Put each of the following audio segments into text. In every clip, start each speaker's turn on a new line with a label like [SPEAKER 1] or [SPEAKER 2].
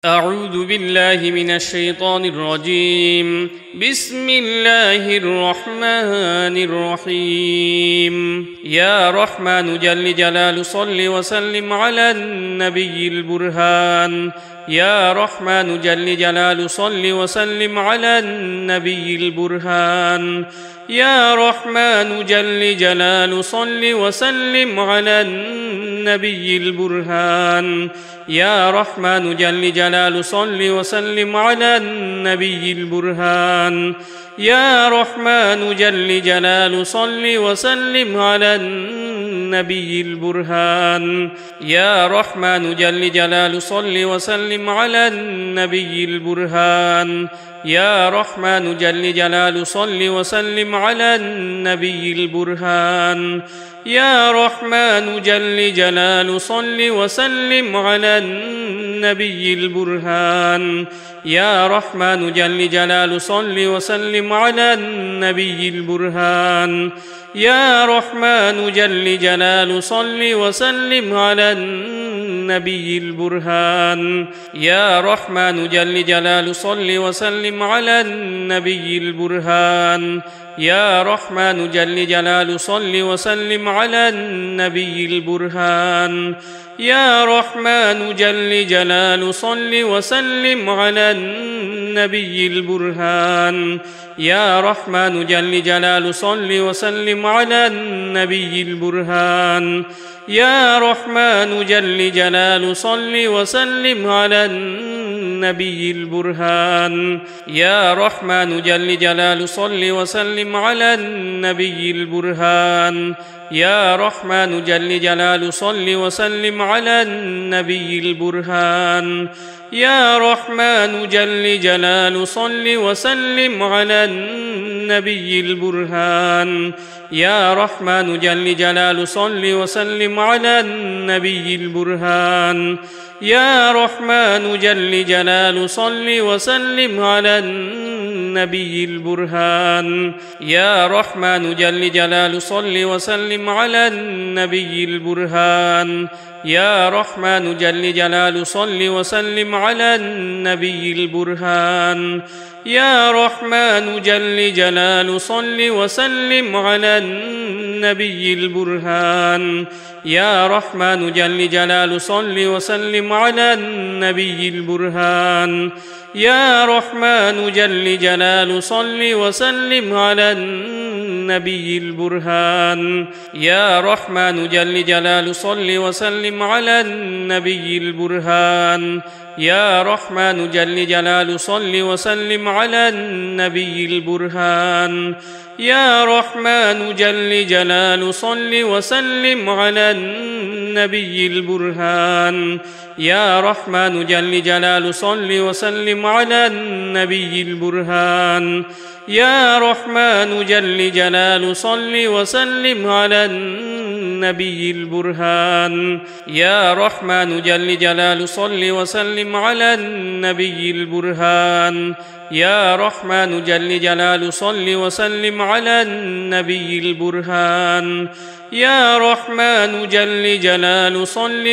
[SPEAKER 1] أعوذ بالله من الشيطان الرجيم. بسم الله الرحمن الرحيم. يا رحمن جل جلال صل وسلم على النبي البرهان. يا رحمن جل جلال صل وسلم على النبي البرهان. يا رحمن جل جلال صل وسلم على النبي البرهان. يا رحمن جل جلال صل وسلم على النبي البرهان. يا رحمن جل جلال صل وسلم على النبي البرهان. يا رحمن جل جلال صل وسلم على النبي البرهان. يا رحمن جل جلال صل وسلم على النبي البرهان. يا رحمن جل جلال صل وسلم على النبي البرهان. يا رحمن جل جلال صل وسلم على النبي البرهان. يا رحمن جل جلال صل وسلم على النبي البرهان. يا رحمن جل جلال صل وسلم على النبي البرهان. يا رحمن جل جلال صل وسلم على النبي البرهان. يا رحمن جل جلال صل وسلم على النبي البرهان. يا رحمن جل جلال صل وسلم على النبي البرهان. يا رحمن جل جلال صل وسلم على النبي البرهان. يا رحمن جل جلال صل وسلم على النبي البرهان. يا رحمن جل جلال صل وسلم على النبي البرهان. يا رحمن جل جلال صل وسلم على النبي البرهان. يا رحمن جل جلال صل وسلم على النبي البرهان. يا رحمن جل جلال صل وسلم على النبي البرهان. يا رحمن جل جلال صل وسلم على النبي البرهان. يا رحمن جل جلال صل وسلم على النبي البرهان. يا رحمن جل جلال صل وسلم على النبي البرهان. يا رحمن جل جلال صل وسلم على النبي البرهان. يا رحمن جل جلال صل وسلم على النبي البرهان. يا رحمن جل جلال صل وسلم على النبي البرهان. يا رحمن جل جلال صل وسلم على النبي البرهان. يا رحمن جل جلال صل وسلم على النبي البرهان. يا رحمن جل جلال صل وسلم على النبي البرهان. يا رحمن جل جلال صل وسلم على النبي البرهان. يا رحمن جل جلال صل وسلم على النبي البرهان. يا رحمن جل جلال صل وسلم على النبي البرهان. يا رحمن جل جلال صل وسلم على النبي البرهان. يا رحمن جل جلال صل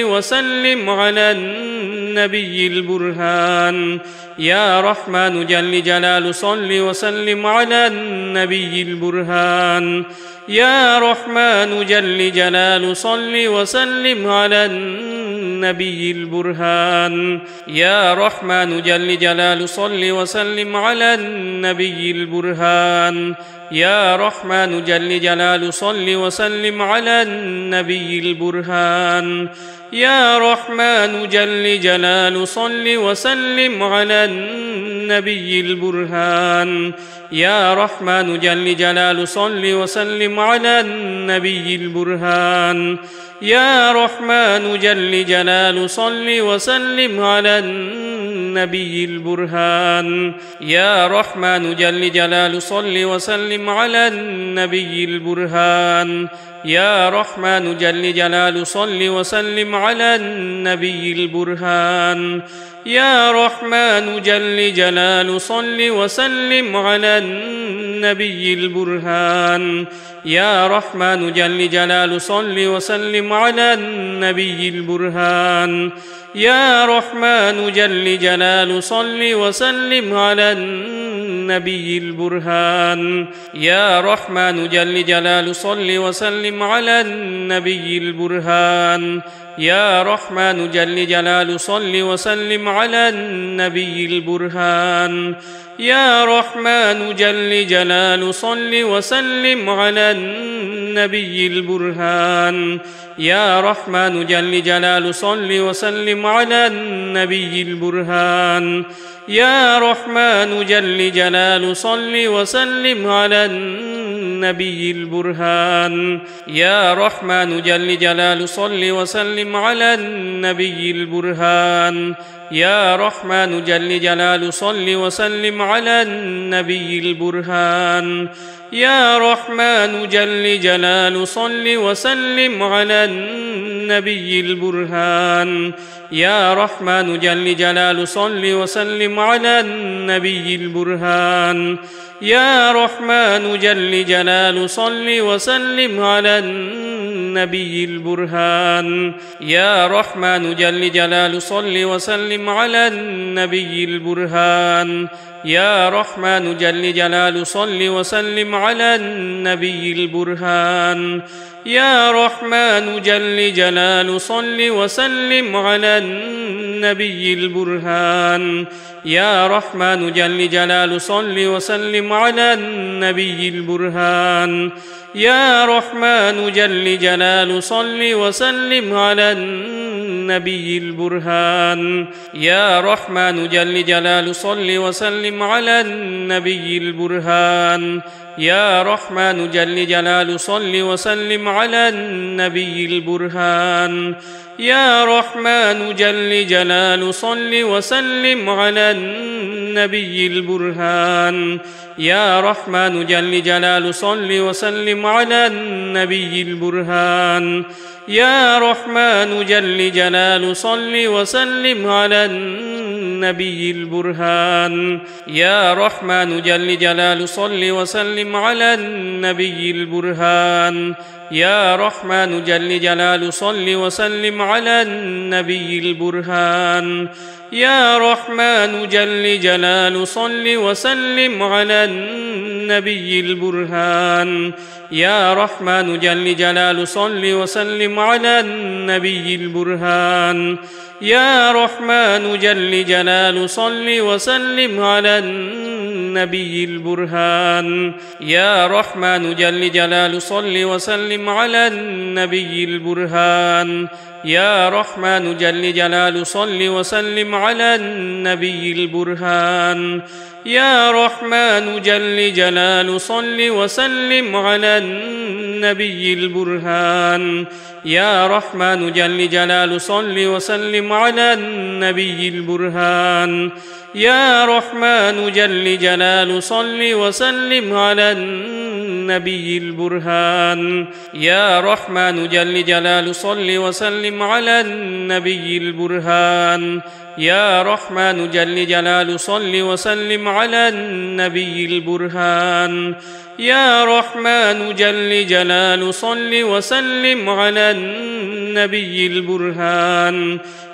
[SPEAKER 1] وسلم على النبي البرهان. يا رحمن جل جلال صل وسلم على النبي البرهان. يا رحمن جل جلال صل وسلم على النبي البرهان. يا رحمن جل جلال صل وسلم على النبي البرهان. يا رحمن جل جلال صل وسلم على النبي البرهان. يا رحمن جل جلال صل وسلم على النبي البرهان. يا رحمن جل جلال صل وسلم على النبي البرهان. يا رحمن جل جلال صل وسلم على النبي البرهان. يا رحمن جل جلال صل وسلم على النبي البرهان. يا رحمن جل جلال صل وسلم على النبي النبي البرهان يا رحمن جل جلال صل وسلم على النبي البرهان يا رحمن جل جلال صل وسلم على النبي البرهان يا رحمن جل جلال صل وسلم على النبي البرهان يا رحمن جل جلال صل وسلم على النبي البرهان يا رحمن جل جلال صل وسلم على النبي البرهان يا رحمن جل جلال صل وسلم على النبي البرهان يا رحمن جل جلال صل وسلم على النبي البرهان يا رحمن جل جلال صل وسلم على النبي البرهان يا رحمن جل جلال صل وسلم على النبي البرهان يا رحمن جل جلال صل وسلم على النبي البرهان يا رحمن جل جلال صل وسلم على النبي البرهان يا رحمن جل جلال صل وسلم على النبي البرهان يا رحمن جل جلال صل وسلم على النبي البرهان يا رحمن جل جلال صل وسلم على النبي البرهان يا رحمن جل جلال صل وسلم على النبي البرهان يا رحمن جل جلال صل وسلم على النبي البرهان يا رحمن جل جلال صل وسلم على النبي البرهان يا رحمن جل جلال صل وسلم على النبي البرهان يا رحمن جل جلال صل وسلم على النبي البرهان يا رحمن جل جلال صل وسلم على النبي البرهان يا رحمن جل جلال صل وسلم على النبي البرهان يا رحمن جل جلال صل وسلم على النبي البرهان يا رحمن جل جلال صل وسلم على النبي البرهان يا رحمن جل جلال صل وسلم على النبي البرهان يا رحمن جل جلال صل وسلم على النبي البرهان يا رحمن جل جلال صل وسلم على النبي البرهان يا رحمن جل جلال صل وسلم على النبي البرهان يا رحمن جل جلال صل وسلم على النبي البرهان يا رحمن جل جلال صل وسلم على النبي البرهان يا رحمن جل جلال صل وسلم على النبي البرهان يا رحمن جل جلال صل وسلم على النبي البرهان يا رحمن جل جلال صل وسلم على النبي البرهان يا رحمن جل جلال صل وسلم على النبي البرهان يا رحمن جل جلال صل وسلم على النبي البرهان يا رحمن جل جلال صل وسلم على النبي البرهان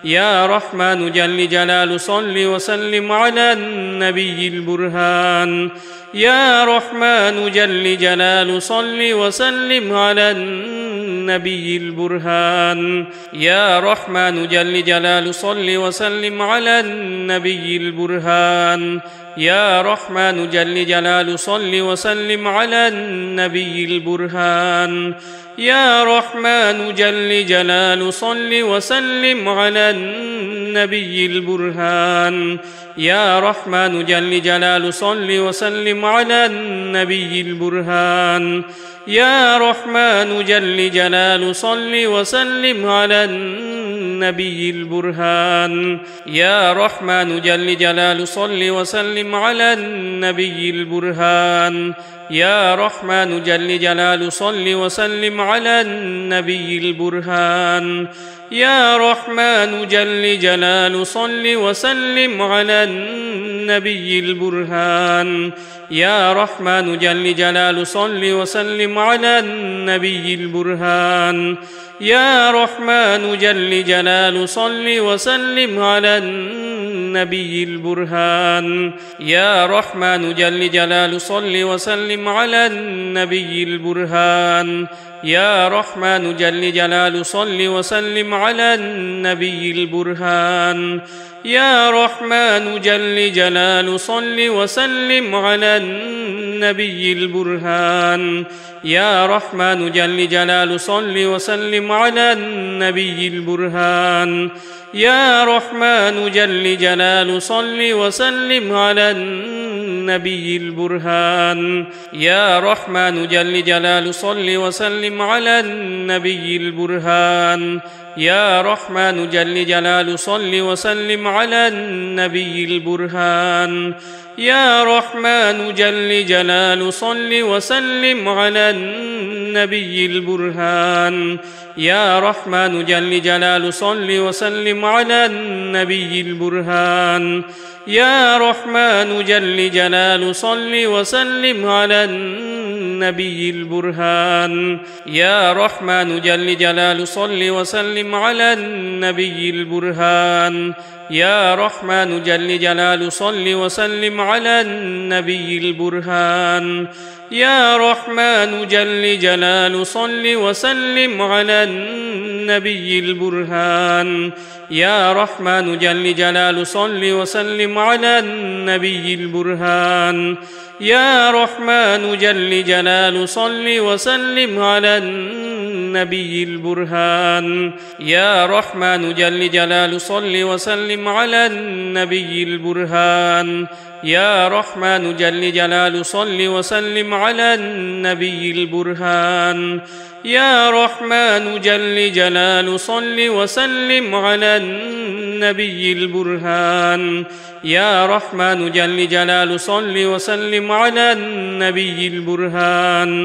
[SPEAKER 1] يا رحمن جل جلال صل وسلم على النبي البرهان يا رحمن جل جلال صل وسلم على النبي البرهان يا رحمن جل جلال صل وسلم على النبي البرهان يا رحمن جل جلال صل وسلم على النبي البرهان يا رحمن جل جلال صل وسلم على النبي البرهان يا رحمن جل جلال صل وسلم على النبي البرهان يا رحمن جل جلال صل وسلم على النبي البرهان يا رحمن جل جلال صل وسلم على النبي البرهان يا رحمن جل جلال صل وسلم على النبي البرهان يا رحمن جل جلال صل وسلم على النبي النبي البرهان يا رحمن جل جلال صل وسلم على النبي البرهان يا رحمن جل جلال صل وسلم على النبي البرهان يا رحمن جل جلال صل وسلم على النبي البرهان يا رحمن جل جلال صل وسلم على النبي البرهان يا رحمن جل جلال صل وسلم على النبي البرهان يا رحمن جل جلال صل وسلم على النبي البرهان يا رحمن جل جلال صل وسلم على النبي البرهان يا رحمن جل جلال صل وسلم على النبي البرهان يا رحمن جل جلال صل وسلم على النبي البرهان يا رحمن جل جلال صل وسلم على النبي البرهان يا رحمن جل جلال صل وسلم على النبي البرهان يا رحمن جل جلال صل وسلم على النبي البرهان يا رحمن جل جلال صل وسلم على النبي البرهان يا رحمن جل جلال صل وسلم على النبي البرهان يا رحمن جل جلال صل وسلم على النبي البرهان يا رحمن جل جلال صل وسلم على النبي البرهان يا رحمن جل جلال صل وسلم على النبي البرهان يا رحمن جل جلال صل وسلم على النبي البرهان يا رحمن جل جلال صل وسلم على النبي البرهان يا رحمن جل جلال صل وسلم على النبي البرهان يا رحمن جل جلال صل وسلم على النبي البرهان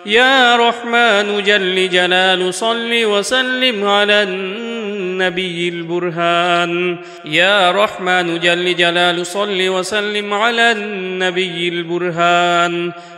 [SPEAKER 1] يا رحمن جل جلال صل وسلم على النبي البرهان يا رحمن جل جلال صل وسلم على النبي البرهان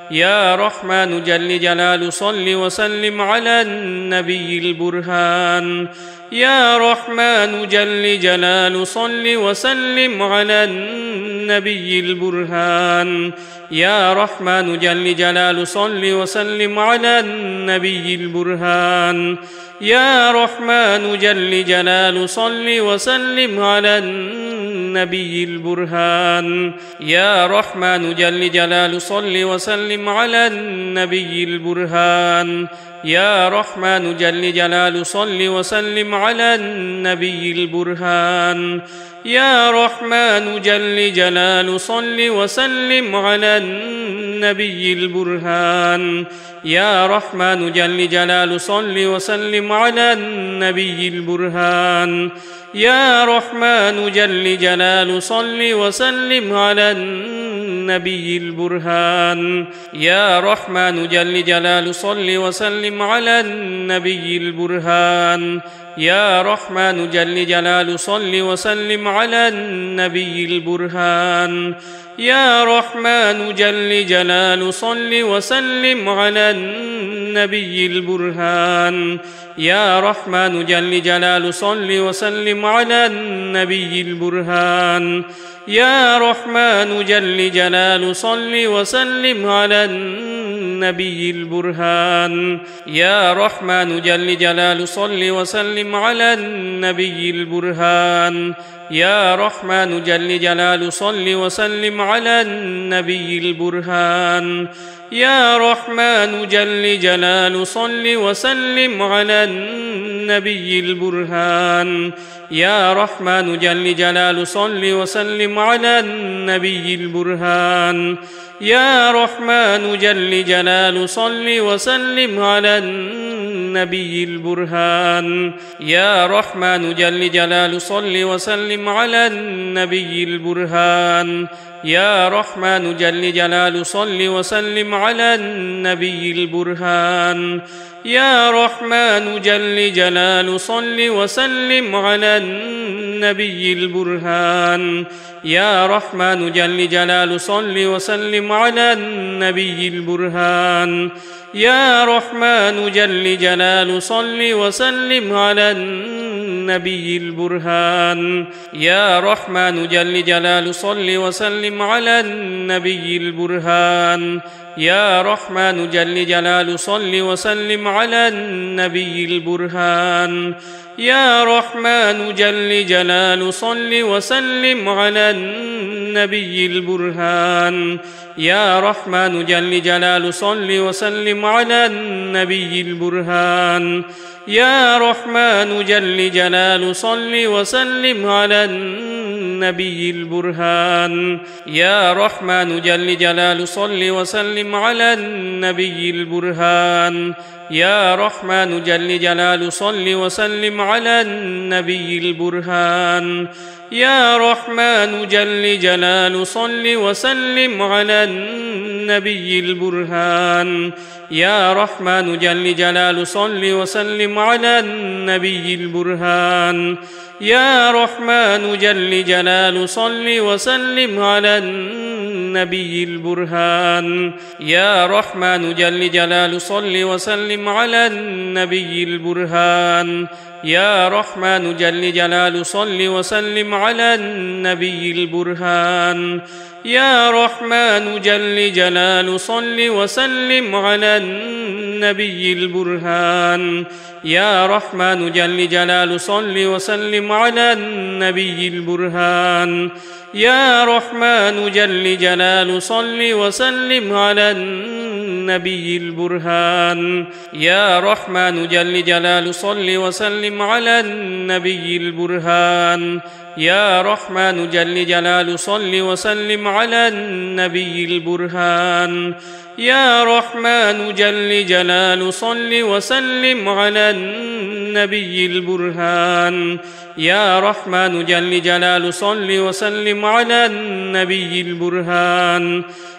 [SPEAKER 1] يا رحمن جل جلال صل وسلم على النبي البرهان يا رحمن جل جلال صل وسلم على النبي البرهان يا رحمن جل جلال صل وسلم على النبي البرهان يا رحمن جل جلال صل وسلم على النبي البرهان يا رحمن جل جلال صل وسلم على النبي البرهان يا رحمن جل جلال صل وسلم على النبي البرهان يا رحمن جل جلال صل وسلم على النبي البرهان يا رحمن جل جلال صل وسلم على النبي البرهان يا رحمن جل جلال صل وسلم على النبي البرهان يا رحمن جل جلال صل وسلم على النبي البرهان يا رحمن جل جلال صل وسلم على النبي البرهان يا رحمن جل جلال صل وسلم على النبي البرهان يا رحمن جل جلال صل وسلم على النبي البرهان يا رحمن جل جلال صل وسلم على النبي البرهان يا رحمن جل جلال صل وسلم على النبي البرهان يا رحمن جل جلال صل وسلم على النبي البرهان يا رحمن جل جلال صل وسلم على النبي البرهان يا رحمن جل جلال صل وسلم على النبي البرهان يا رحمن جل جلال صل وسلم على النبي البرهان يا رحمن جل جلال صل وسلم على النبي البرهان يا رحمن جل جلال صل وسلم على النبي البرهان يا رحمن جل جلال صل وسلم على النبي النبي البرهان يا رحمن جل جلال صل وسلم على النبي البرهان يا رحمن جل جلال صل وسلم على النبي البرهان يا رحمن جل جلال صل وسلم على النبي البرهان يا رحمن جل جلال صل وسلم على النبي البرهان يا رحمن جل جلال صل وسلم على النبي البرهان يا رحمن جل جلال صل وسلم على النبي البرهان يا رحمن جل جلال صل وسلم على النبي البرهان يا رحمن جل جلال صل وسلم على النبي البرهان يا رحمن جل جلال صل وسلم على النبي البرهان يا رحمن جل جلال صل وسلم على النبي البرهان يا رحمن جل جلال صل وسلم على النبي البرهان يا رحمن جل جلال صل وسلم على النبي البرهان يا رحمن جل جلال صل وسلم على النبي البرهان يا رحمن جل جلال صل وسلم على النبي البرهان يا رحمن جل جلال صل وسلم على النبي البرهان يا رحمن جل جلال صل وسلم على النبي البرهان يا رحمن جل جلال صل وسلم على النبي البرهان يا رحمن جل جلال صل وسلم على النبي البرهان يا رحمن جل جلال صل وسلم على النبي البرهان يا رحمن جل جلال صل وسلم على النبي البرهان يا رحمن جل جلال صل وسلم على النبي البرهان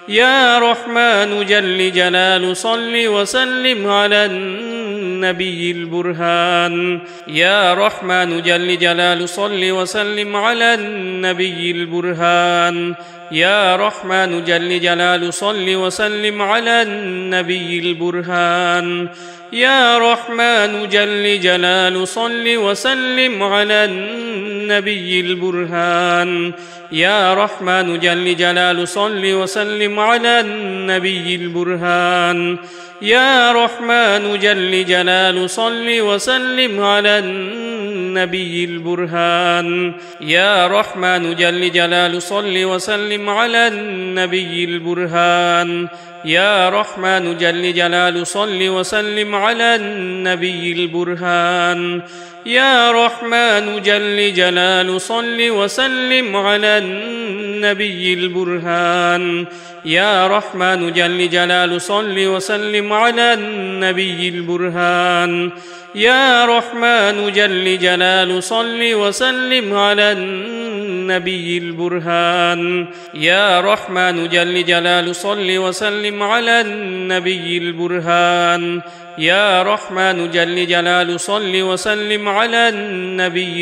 [SPEAKER 1] يا رحمن جل جلال صل وسلم على النبي البرهان يا رحمن جل جلال صل وسلم على النبي البرهان يا رحمن جل جلال صل وسلم على النبي البرهان يا رحمن جل جلال صل وسلم على النبي البرهان يا رحمن جل جلال صل وسلم على النبي البرهان يا رحمن جل جلال صل وسلم على النبي البرهان يا رحمن جل جلال صل وسلم على النبي البرهان يا رحمن جل جلال صل وسلم على النبي البرهان يا رحمن جل جلال صل وسلم على النبي البرهان يا رحمن جل جلال صل وسلم على النبي البرهان يا رحمن جل جلال صل وسلم على النبي البرهان يا رحمن جل جلال صل وسلم على النبي البرهان يا رحمن جل جلال صل وسلم على النبي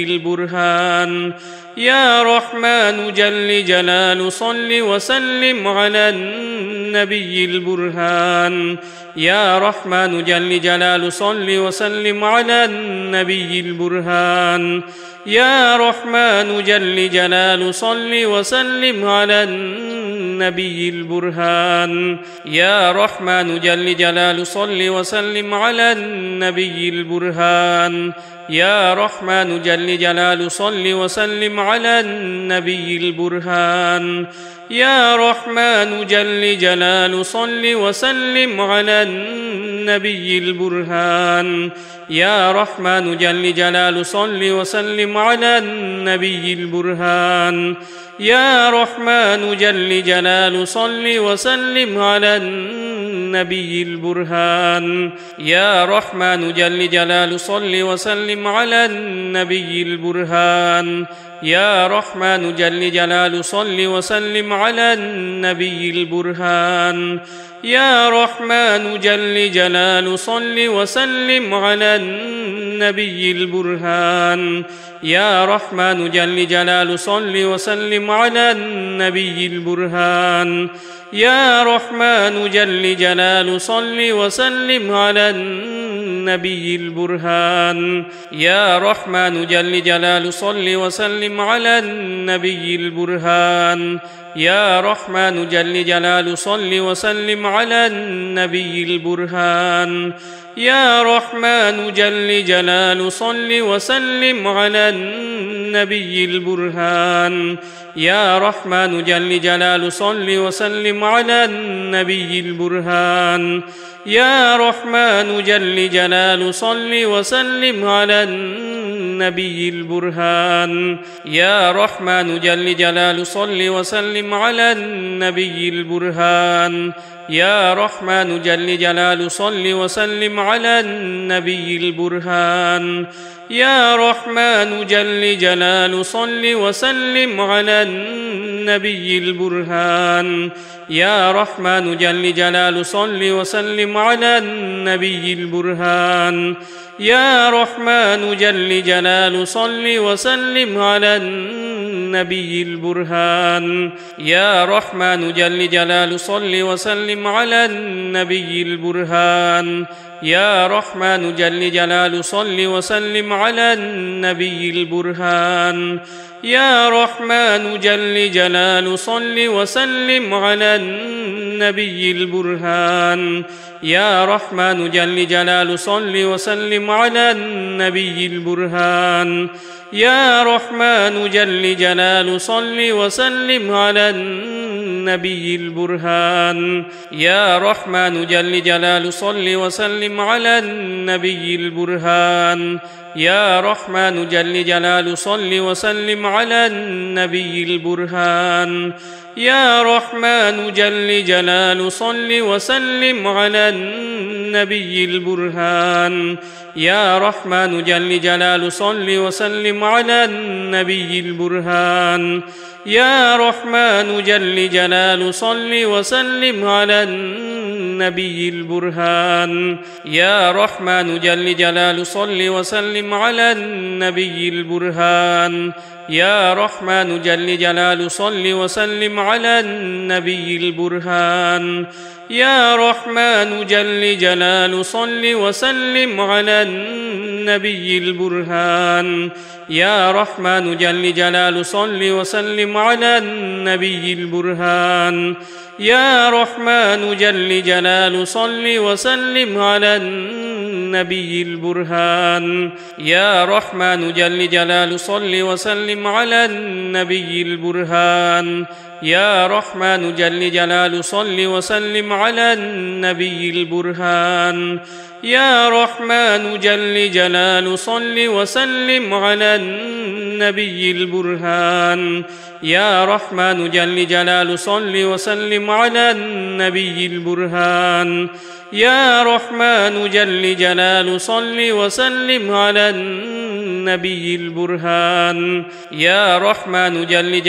[SPEAKER 1] البرهان يا رحمن جل جلال صل وسلم على النبي البرهان يا رحمن جل جلال صل وسلم على النبي البرهان يا رحمن جل جلال صل وسلم على النبي البرهان يا رحمن جل جلال صل وسلم على النبي البرهان يا رحمن جل جلال صل وسلم على النبي البرهان يا رحمن جل جلال صل وسلم على النبي البرهان يا رحمن جل جلال صل وسلم على النبي البرهان يا رحمن جل جلال صل وسلم على النبي البرهان يا رحمن جل جلال صل وسلم على النبي البرهان يا رحمن جل جلال صل وسلم على النبي البرهان يا رحمن جل جلال صل وسلم على النبي النبي البرهان يا رحمن جل جلال صل وسلم على النبي البرهان يا رحمن جل جلال صل وسلم على النبي البرهان يا رحمن جل جلال صل وسلم على النبي البرهان يا رحمن جل جلال صل وسلم على النبي البرهان يا رحمن جل جلال صل وسلم على النبي البرهان يا رحمن جل جلال صل وسلم على النبي البرهان يا رحمن جل جلال صل وسلم على النبي البرهان يا رحمن جل جلال صل وسلم على النبي البرهان يا رحمن جل جلال صل وسلم على النبي البرهان يا رحمن جل جلال صل وسلم على النبي البرهان يا رحمن جل جلال صل وسلم على النبي البرهان يا رحمن جل جلال صل وسلم على النبي البرهان يا رحمن جل جلال صل وسلم على النبي البرهان يا رحمن جل جلال صل وسلم على النبي البرهان يا رحمن جل جلال صل وسلم على النبي البرهان يا رحمن جل جلال صل وسلم على النبي البرهان يا رحمن جل جلال صل وسلم على النبي البرهان يا رحمن جل جلال صل وسلم على النبي البرهان يا رحمن جل جلال صل وسلم على النبي البرهان يا رحمن جل جلال صل وسلم على النبي البرهان يا رحمن جل جلال صل وسلم على النبي البرهان يا رحمن جل جلال صل وسلم على النبي البرهان يا رحمن جل جلال صل وسلم على النبي البرهان يا رحمن جل جلال صل وسلم على النبي البرهان يا رحمن جل جلال صل وسلم على النبي البرهان يا رحمن جل جلال صل وسلم على النبي البرهان يا رحمن جل جلال صل وسلم على النبي البرهان يا رحمن جل جلال صل وسلم على النبي البرهان يا رحمن جل جلال صل وسلم على النبي البرهان يا رحمن جل جلال صل وسلم على النبي البرهان يا رحمن جل جلال صل وسلم على النبي البرهان يا رحمن جل جلال صل وسلم على النبي البرهان يا رحمن جل جلال صل وسلم على النبي البرهان يا رحمن جل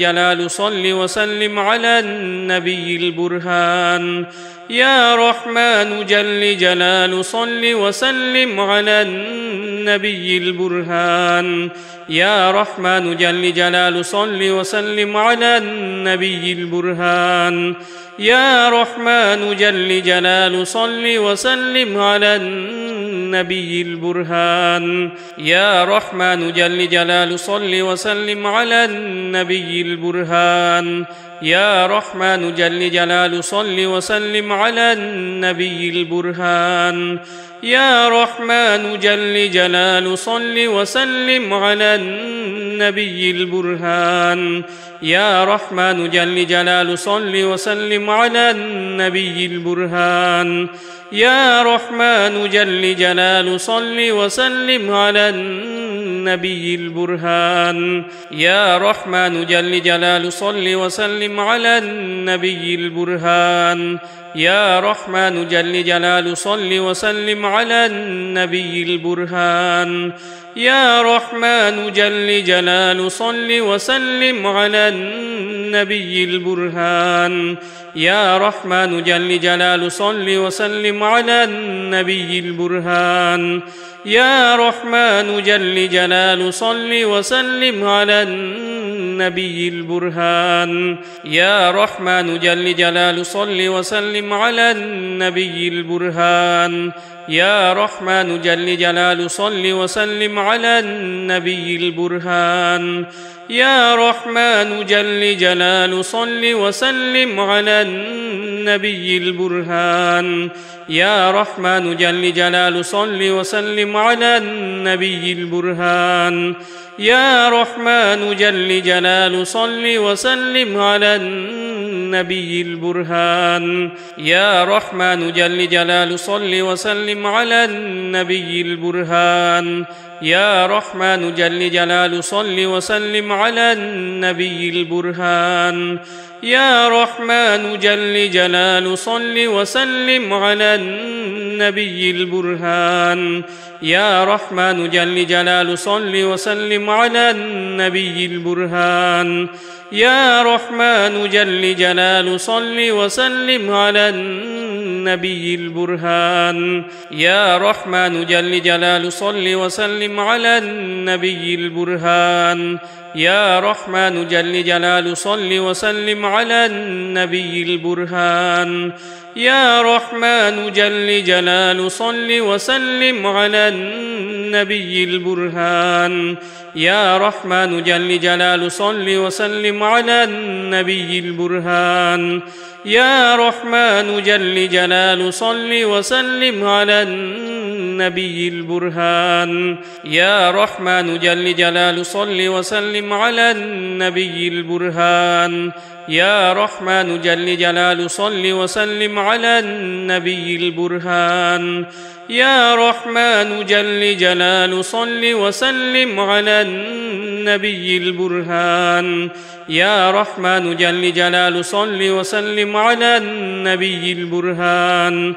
[SPEAKER 1] جلال صل وسلم على النبي البرهان يا رحمن جل جلال صل وسلم على النبي البرهان يا رحمن جل جلال صل وسلم على النبي البرهان يا رحمن جل جلال صل وسلم على النبي البرهان يا رحمن جل جلال صل وسلم على النبي البرهان يا رحمن جل جلال صل وسلم على النبي البرهان يا رحمن جل جلال صل وسلم على النبي البرهان يا رحمن جل جلال صل وسلم على النبي البرهان يا رحمن جل جلال صل وسلم على النبي البرهان يا رحمن جل جلال صل وسلم على النبي البرهان يا رحمن جل جلال صل وسلم على النبي البرهان يا رحمن جل جلال صل وسلم على النبي النبي البرهان يا رحمن جل جلال صل وسلم على النبي البرهان يا رحمن جل جلال صل وسلم على النبي البرهان يا رحمن جل جلال صل وسلم على النبي البرهان يا رحمن جل جلال صل وسلم على النبي البرهان يا رحمن جل جلال صل وسلم على النبي البرهان يا رحمن جل جلال صل وسلم على النبي البرهان يا رحمن جل جلال صل وسلم على النبي البرهان يا رحمن جل جلال صل وسلم على النبي البرهان يا رحمن جل جلال صل وسلم على النبي البرهان يا رحمن جل جلال صل وسلم على النبي البرهان يا رحمن جل جلال صل وسلم على النبي البرهان يا رحمن جل جلال صل وسلم على النبي البرهان يا رحمن جل جلال صل وسلم على النبي البرهان يا رحمن جل جلال صل وسلم على النبي البرهان يا رحمن جل جلال صل وسلم على النبي البرهان يا رحمن جل جلال صل وسلم على النبي البرهان يا رحمن جل جلال صل وسلم على النبي البرهان يا رحمن جل جلال صل وسلم على النبي البرهان يا رحمن جل جلال صل وسلم على النبي البرهان يا رحمن جل جلال صل وسلم على النبي البرهان يا رحمن جل جلال صل وسلم على النبي البرهان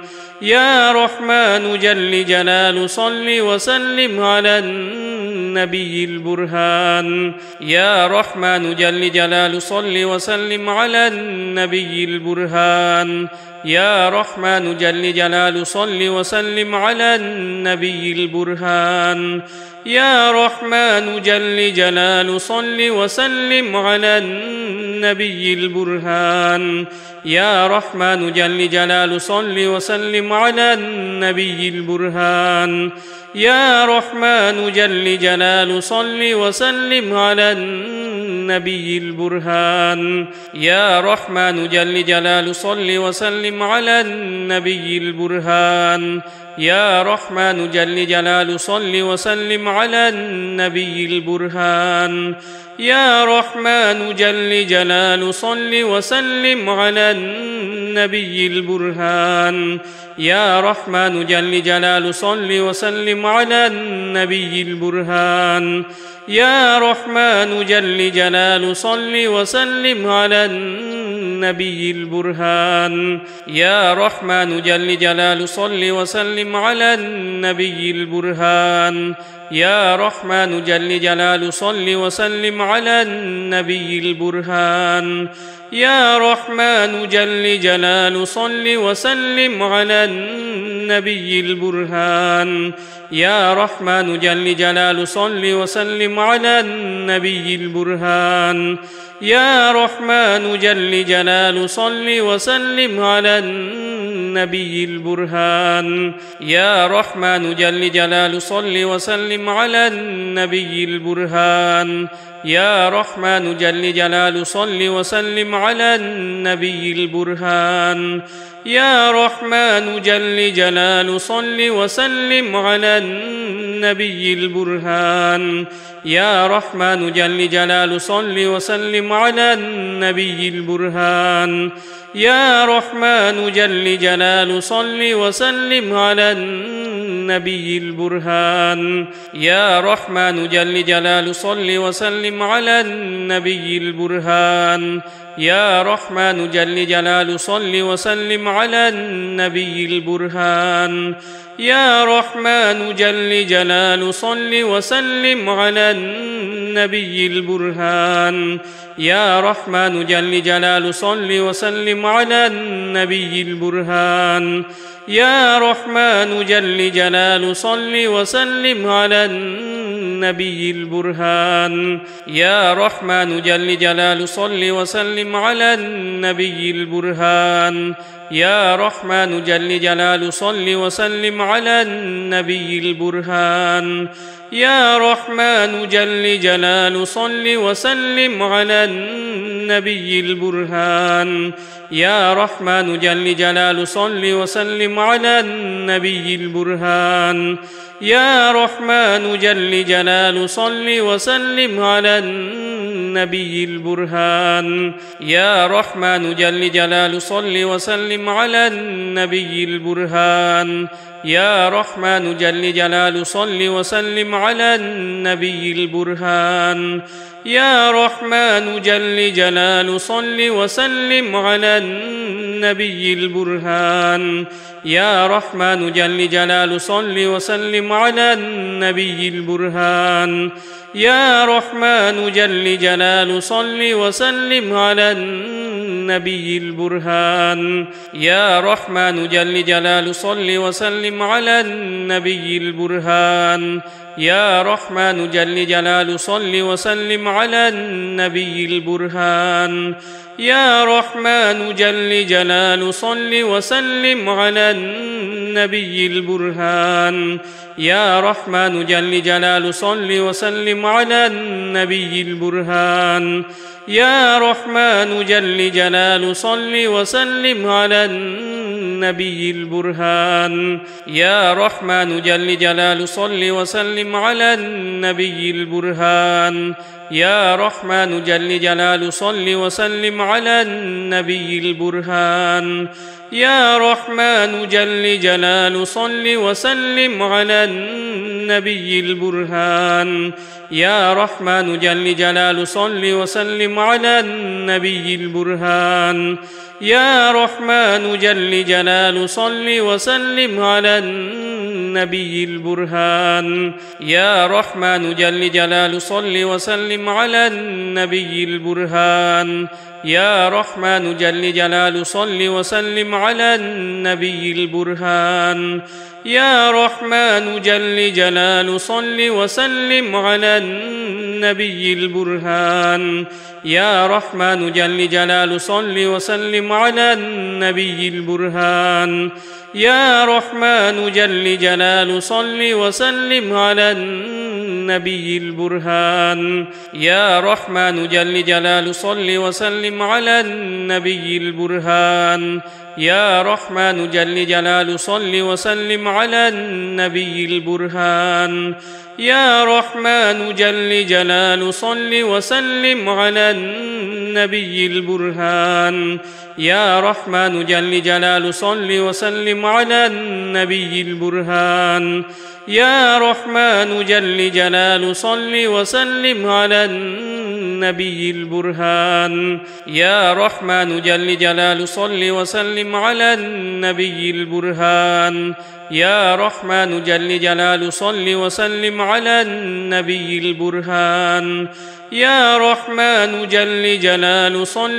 [SPEAKER 1] يا رحمن جل جلال صل وسلم على النبي البرهان يا رحمن جل جلال صل وسلم على النبي البرهان يا رحمن جل جلال صل وسلم على النبي البرهان يا رحمن جل جلال صل وسلم على النبي البرهان يا رحمن جل جلال صل وسلم على النبي البرهان يا رحمن جل جلال صل وسلم على النبي البرهان يا رحمن جل جلال صل وسلم على النبي البرهان يا رحمن جل جلال صل وسلم على النبي البرهان يا رحمن جل جلال صل وسلم على النبي البرهان يا رحمن جل جلال صل وسلم على النبي البرهان يا رحمن جل جلال صل وسلم على النبي البرهان يا رحمن جل جلال صل وسلم على النبي البرهان يا رحمن جل جلال صل وسلم على النبي البرهان يا رحمن جل جلال صل وسلم على النبي البرهان يا رحمن جل جلال صل وسلم على النبي البرهان يا رحمن جل جلال صل وسلم على النبي البرهان يا رحمن جل جلال صل وسلم على النبي البرهان يا رحمن جل جلال صل وسلم على النبي البرهان يا رحمن جل جلال صل وسلم على النبي البرهان يا رحمن جل جلال صل وسلم على النبي البرهان يا رحمن جل جلال صل وسلم على النبي البرهان يا رحمن جل جلال صل وسلم على النبي البرهان يا رحمن جل جلال صل وسلم على النبي البرهان يا رحمن جل جلال صل وسلم على النبي النبي البرهان يا رحمن جل جلال صل وسلم على النبي البرهان يا رحمن جل جلال صل وسلم على النبي البرهان يا رحمن جل جلال صل وسلم على النبي البرهان يا رحمن جل جلال صل وسلم على النبي البرهان يا رحمن جل جلال صل وسلم على النبي البرهان يا رحمن جل جلال صل وسلم على النبي البرهان يا رحمن جل جلال صل وسلم على النبي البرهان يا رحمن جل جلال صل وسلم على النبي البرهان يا رحمن جل جلال صل وسلم على النبي البرهان يا رحمن جل جلال صل وسلم على النبي البرهان يا رحمن جل جلال صل وسلم على النبي البرهان يا رحمن جل جلال صل وسلم على النبي البرهان يا رحمن جل جلال صل وسلم على النبي البرهان يا رحمن جل جلال صل وسلم على النبي البرهان يا رحمن جل جلال صل وسلم على النبي البرهان يا رحمن جل جلال صل وسلم على النبي البرهان يا رحمن جل جلال صل وسلم على النبي البرهان يا رحمن جل جلال صل وسلم على النبي البرهان يا رحمن جل جلال صل وسلم على النبي البرهان يا رحمن جل جلال صل وسلم على النبي البرهان يا رحمن جل جلال صل وسلم على النبي البرهان يا رحمن جل جلال صل وسلم على النبي البرهان يا رحمن جل جلال صل وسلم على النبي البرهان يا رحمن جل جلال صل وسلم على النبي البرهان يا رحمن جل جلال صل وسلم على النبي البرهان يا رحمن جل جلال صل وسلم على النبي البرهان يا رحمن جل جلال صل وسلم على النبي البرهان يا رحمن جل جلال صل وسلم على النبي البرهان يا رحمن جل جلال صل وسلم على النبي البرهان يا رحمن جل جلال صل وسلم على النبي البرهان يا رحمن جل جلال صل وسلم على النبي البرهان يا رحمن جل جلال صل وسلم على النبي البرهان يا رحمن جل جلال صل وسلم على النبي البرهان يا رحمن جل جلال صل وسلم على النبي البرهان يا رحمن جل جلال صل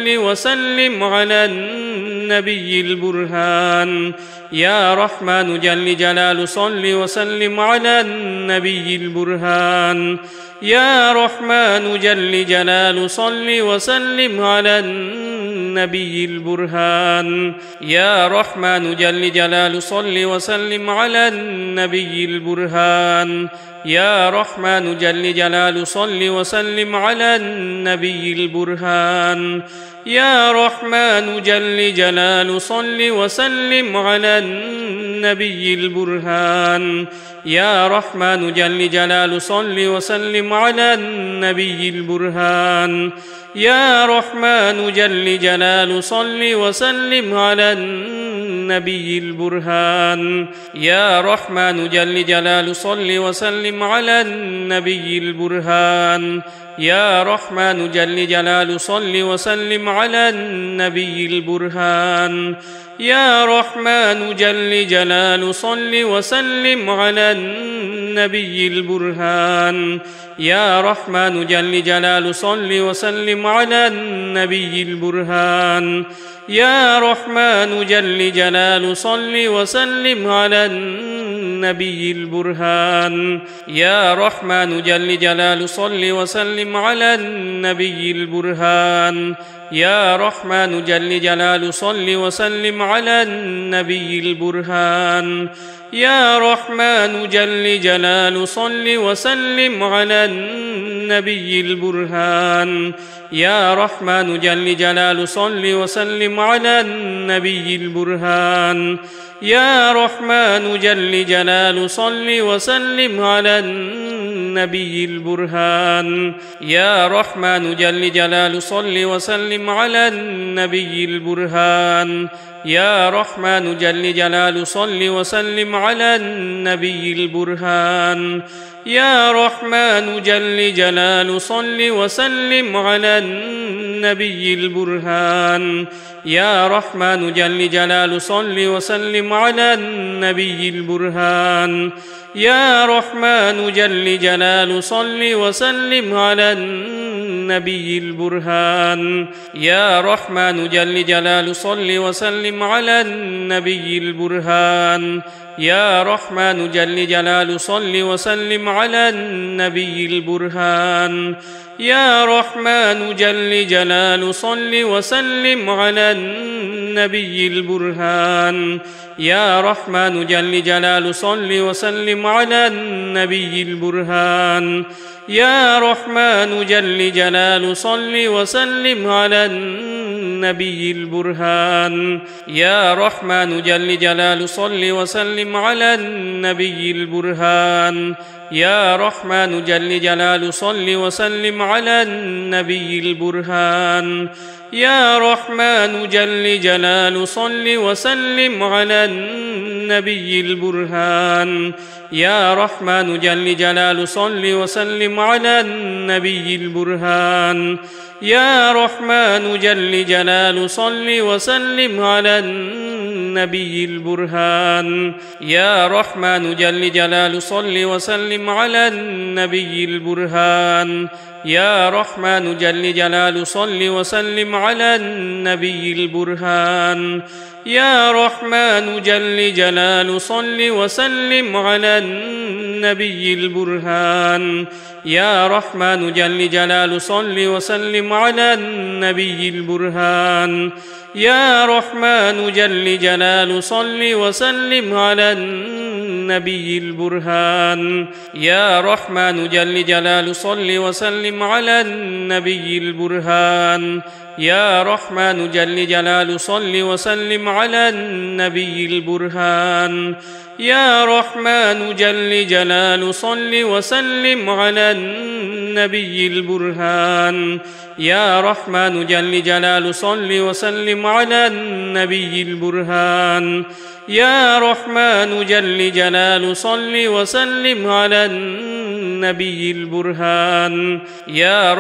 [SPEAKER 1] وسلم على النبي البرهان يا رحمن جل جلال صل وسلم على النبي البرهان يا رحمن جل جلال صل وسلم على النبي البرهان يا رحمن جل جلال صل وسلم على النبي البرهان يا رحمن جل جلال صل وسلم على النبي البرهان يا رحمن جل جلال صل وسلم على النبي البرهان يا رحمن جل جلال صل وسلم على النبي البرهان يا رحمن جل جلال صل وسلم على النبي البرهان يا رحمن جل جلال صل وسلم على النبي البرهان يا رحمن جل جلال صل وسلم على النبي البرهان يا رحمن جل جلال صل وسلم على النبي النبي البرهان يا رحمن جل جلال صل وسلم على النبي البرهان يا رحمن جل جلال صل وسلم على النبي البرهان يا رحمن جل جلال صل وسلم على النبي البرهان يا رحمن جل جلال صل وسلم على النبي البرهان يا رحمن جل جلال صل وسلم على النبي البرهان يا رحمن جل جلال صل وسلم على النبي البرهان يا رحمن جل جلال صل وسلم على النبي البرهان يا رحمن جل جلال صل وسلم على النبي البرهان يا رحمن جل جلال صل وسلم على النبي البرهان يا رحمن جل جلال صل وسلم على النبي البرهان يا رحمن جل جلال صل وسلم على النبي البرهان يا رحمن جل جلال صل وسلم على النبي البرهان يا رحمن جل جلال صل وسلم على النبي البرهان يا رحمن جل جلال صل وسلم على النبي البرهان يا رحمن جل جلال صل وسلم على النبي البرهان يا رحمن جل جلال صل وسلم على النبي البرهان يا رحمن جل جلال صل وسلم على النبي البرهان يا رحمن جل جلال صل وسلم على النبي البرهان يا رحمن جل جلال صل وسلم على النبي البرهان يا رحمن جل جلال صل وسلم على النبي البرهان يا رحمن جل جلال صل وسلم على النبي البرهان يا رحمن جل جلال صل وسلم على النبي البرهان يا رحمن جل جلال صل وسلم على النبي البرهان يا رحمن جل جلال صل وسلم على النبي البرهان يا رحمن جل جلال صل وسلم على النبي البرهان يا رحمن جل جلال صل وسلم على النبي البرهان يا رحمن جل جلال صل وسلم على النبي البرهان يا رحمن جل جلال صل وسلم على النبي البرهان يا رحمن جل جلال صل وسلم على النبي البرهان يا رحمن جل جلال صل وسلم على النبي البرهان يا رحمن جل جلال صل وسلم على النبي البرهان يا رحمن جل جلال صل وسلم على النبي البرهان يا رحمن جل جلال صل وسلم على النبي البرهان يا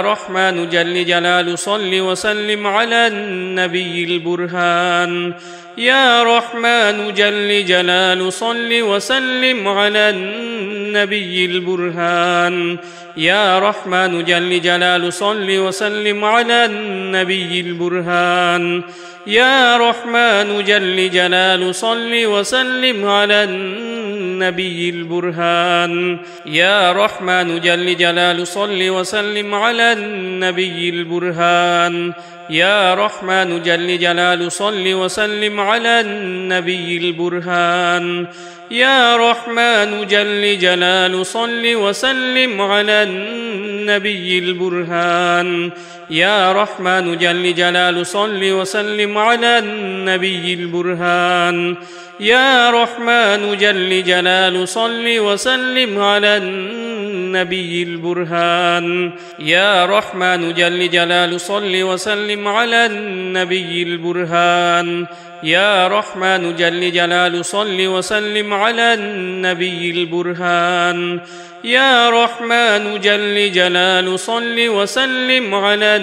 [SPEAKER 1] رحمن جل جلال صل وسلم على النبي البرهان يا رحمن جل جلال صل وسلم على النبي البرهان يا رحمن جل جلال صل وسلم على النبي البرهان يا رحمن جل جلال صل وسلم على النبي البرهان يا رحمن جل جلال صل وسلم على النبي البرهان يا رحمن جل جلال صل وسلم على النبي البرهان يا رحمن جل جلال صل وسلم على النبي البرهان يا رحمن جل جلال صل وسلم على النبي البرهان يا رحمن جل جلال صل وسلم على النبي البرهان يا رحمن جل جلال صل وسلم على النبي البرهان يا رحمن جل جلال صل وسلم على النبي البرهان يا رحمن جل جلال صل وسلم على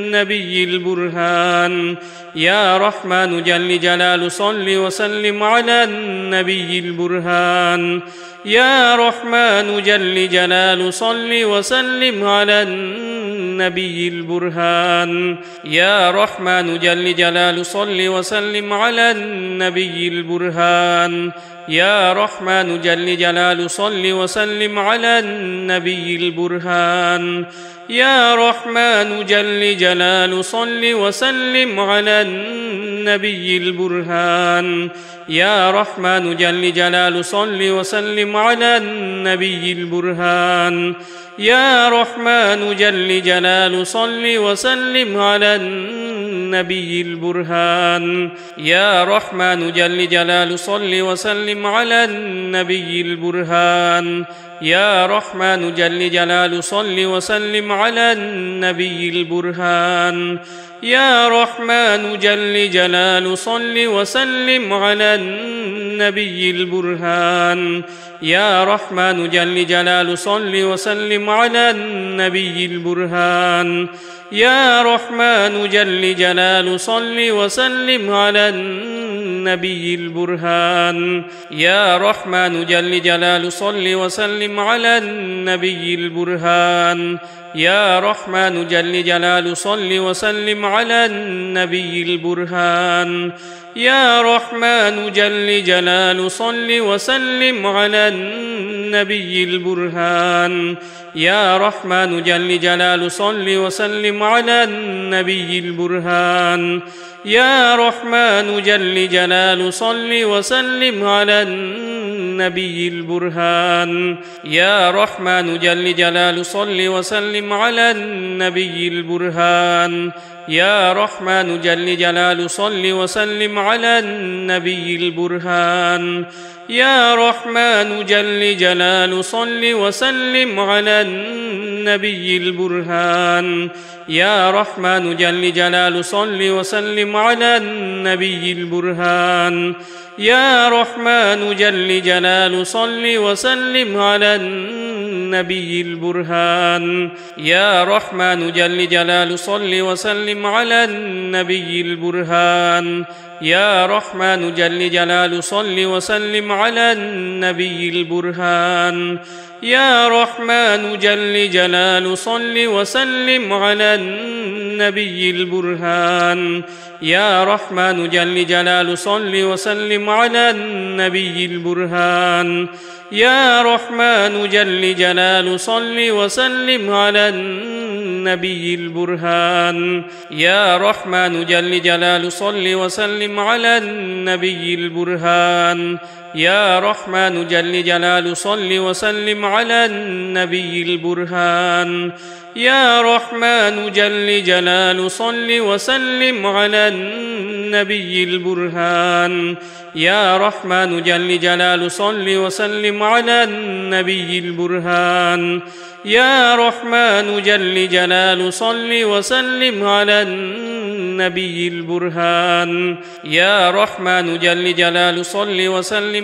[SPEAKER 1] النبي البرهان يا رحمن جل جلال صل وسلم على النبي البرهان يا رحمن جل جلال صل وسلم على النبي البرهان يا رحمن جل جلال صل وسلم على النبي البرهان يا رحمن جل جلال صل وسلم على النبي البرهان يا رحمن جل جلال صل وسلم على النبي البرهان يا رحمن جل جلال صل وسلم على النبي البرهان يا رحمن جل جلال صل وسلم على النبي البرهان يا رحمن جل جلال صل وسلم على النبي البرهان يا رحمن جل جلال صل وسلم على النبي البرهان يا رحمن جل جلال صل وسلم على النبي البرهان يا رحمن جل جلال صل وسلم على النبي البرهان يا رحمن جل جلال صل وسلم على النبي البرهان يا رحمن جل جلال صل وسلم على النبي البرهان يا رحمن جل جلال صل وسلم على النبي البرهان يا رحمن جل جلال صل وسلم على النبي البرهان يا رحمن جل جلال صل وسلم على النبي البرهان يا رحمن جل جلال صل وسلم على النبي البرهان يا رحمن جل جلال صل وسلم على النبي البرهان يا رحمن جل جلال صل وسلم على النبي البرهان يا رحمن جل جلال صل وسلم على النبي البرهان يا رحمن جل جلال صل وسلم على النبي البرهان يا رحمن جل جلال صل وسلم على النبي البرهان يا رحمن جل جلال صل وسلم على النبي البرهان يا رحمن جل جلال صل وسلم على النبي البرهان يا رحمن جل جلال صل وسلم على النبي البرهان يا رحمن جل جلال صل وسلم على النبي البرهان يا رحمن جل جلال صل وسلم على النبي البرهان يا رحمن جل جلال صل وسلم على النبي البرهان يا رحمن جل جلال صل وسلم على النبي البرهان يا رحمن جل جلال صل وسلم على النبي البرهان يا رحمن جل جلال صل وسلم على النبي البرهان يا رحمن جل جلال صل وسلم على النبي البرهان يا رحمن جل جلال صل وسلم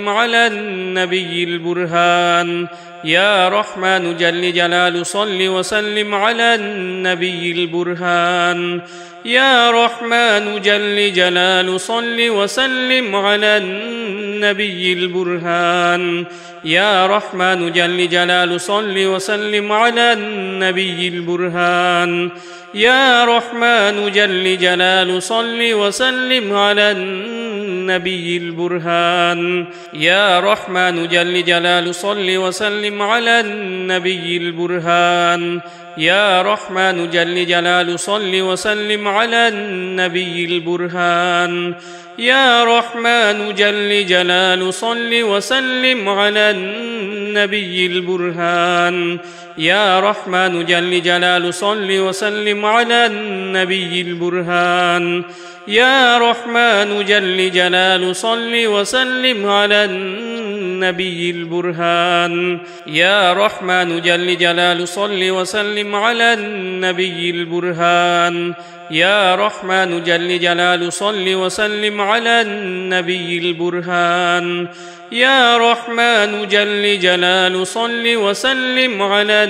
[SPEAKER 1] على النبي البرهان يا رحمن جل جلال صل وسلم على النبي البرهان يا رحمن جل جلال صل وسلم على النبي البرهان يا رحمن جل جلال صل وسلم على النبي البرهان يا رحمن جل جلال صل وسلم على النبي البرهان يا رحمن جل جلال صل وسلم على النبي البرهان يا رحمن جل جلال صل وسلم على النبي البرهان يا رحمن جل جلال صل وسلم على النبي البرهان يا رحمن جل جلال صل وسلم على النبي البرهان يا رحمن جل جلال صل وسلم على النبي البرهان يا رحمن جل جلال صل وسلم على النبي البرهان يا رحمن جل جلال صل وسلم على النبي البرهان يا رحمن جل جلال صل وسلم على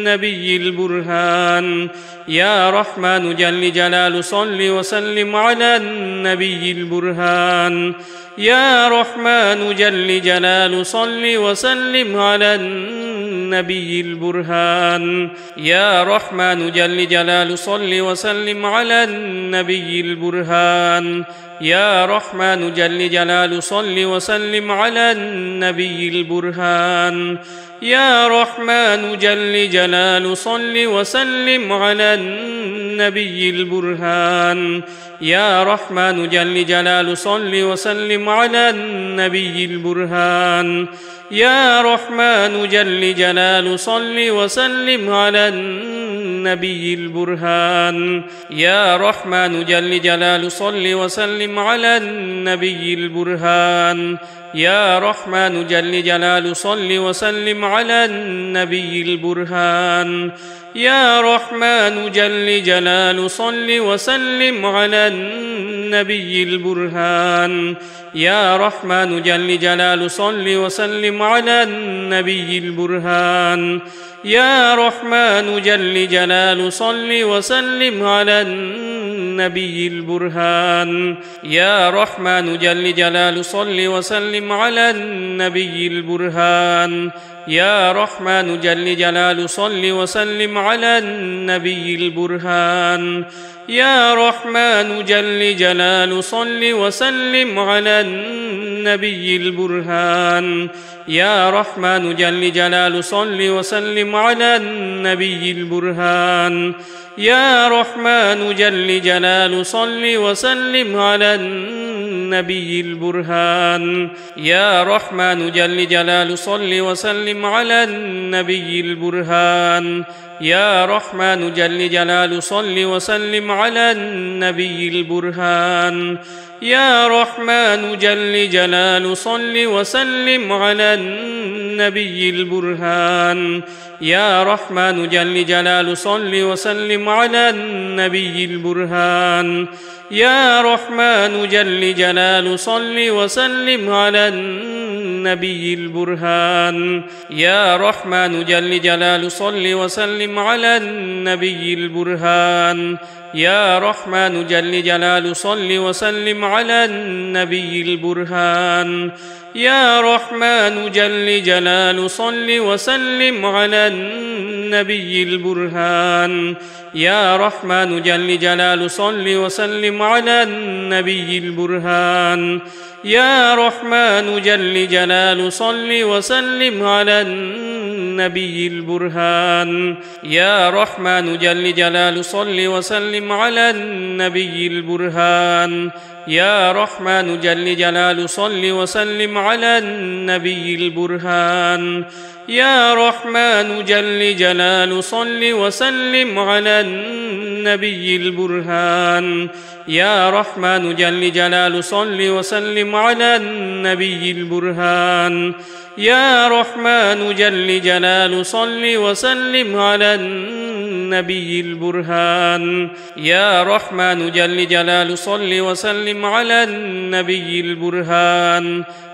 [SPEAKER 1] النبي البرهان يا رحمن جل جلال صل وسلم على النبي البرهان يا رحمن جل جلال صل وسلم على النبي البرهان يا رحمن جل جلال صل وسلم على النبي البرهان يا رحمن جل جلال صل وسلم على النبي البرهان يا رحمن جل جلال صل وسلم على النبي البرهان يا رحمن جل جلال صل وسلم على النبي البرهان يا رحمن جل جلال صل وسلم على النبي البرهان يا رحمن جل جلال صل وسلم على النبي البرهان يا رحمن جل جلال صل وسلم على النبي البرهان يا رحمن جل جلال صل وسلم على النبي البرهان يا رحمن جل جلال صل وسلم على النبي البرهان يا رحمن جل جلال صل وسلم على النبي البرهان يا رحمن جل جلال صل وسلم على النبي البرهان يا رحمن جل جلال صل وسلم على النبي البرهان يا رحمن جل جلال صل وسلم على النبي البرهان يا رحمن جل جلال صل وسلم على النبي البرهان يا رحمن جل جلال صل وسلم على النبي البرهان يا رحمن جل جلال صل وسلم على النبي البرهان يا رحمن جل جلال صل وسلم على النبي البرهان يا رحمن جل جلال صل وسلم على النبي البرهان يا رحمن جل جلال صل وسلم على النبي البرهان يا رحمن جل جلال صل وسلم على النبي البرهان يا رحمن جل جلال صل وسلم على النبي البرهان يا رحمن جل جلال صل وسلم على النبي البرهان يا رحمن جل جلال صل وسلم على النبي البرهان يا رحمن جل جلال صل وسلم على النبي البرهان يا رحمن جل جلال صل وسلم على النبي البرهان يا رحمن جل جلال صل وسلم على النبي البرهان يا رحمن جل جلال صل وسلم على النبي البرهان يا رحمن جل جلال صل وسلم على النبي البرهان يا رحمن جل جلال صل وسلم على النبي البرهان يا رحمن جل جلال صل وسلم على النبي البرهان يا رحمن جل جلال صل وسلم على النبي البرهان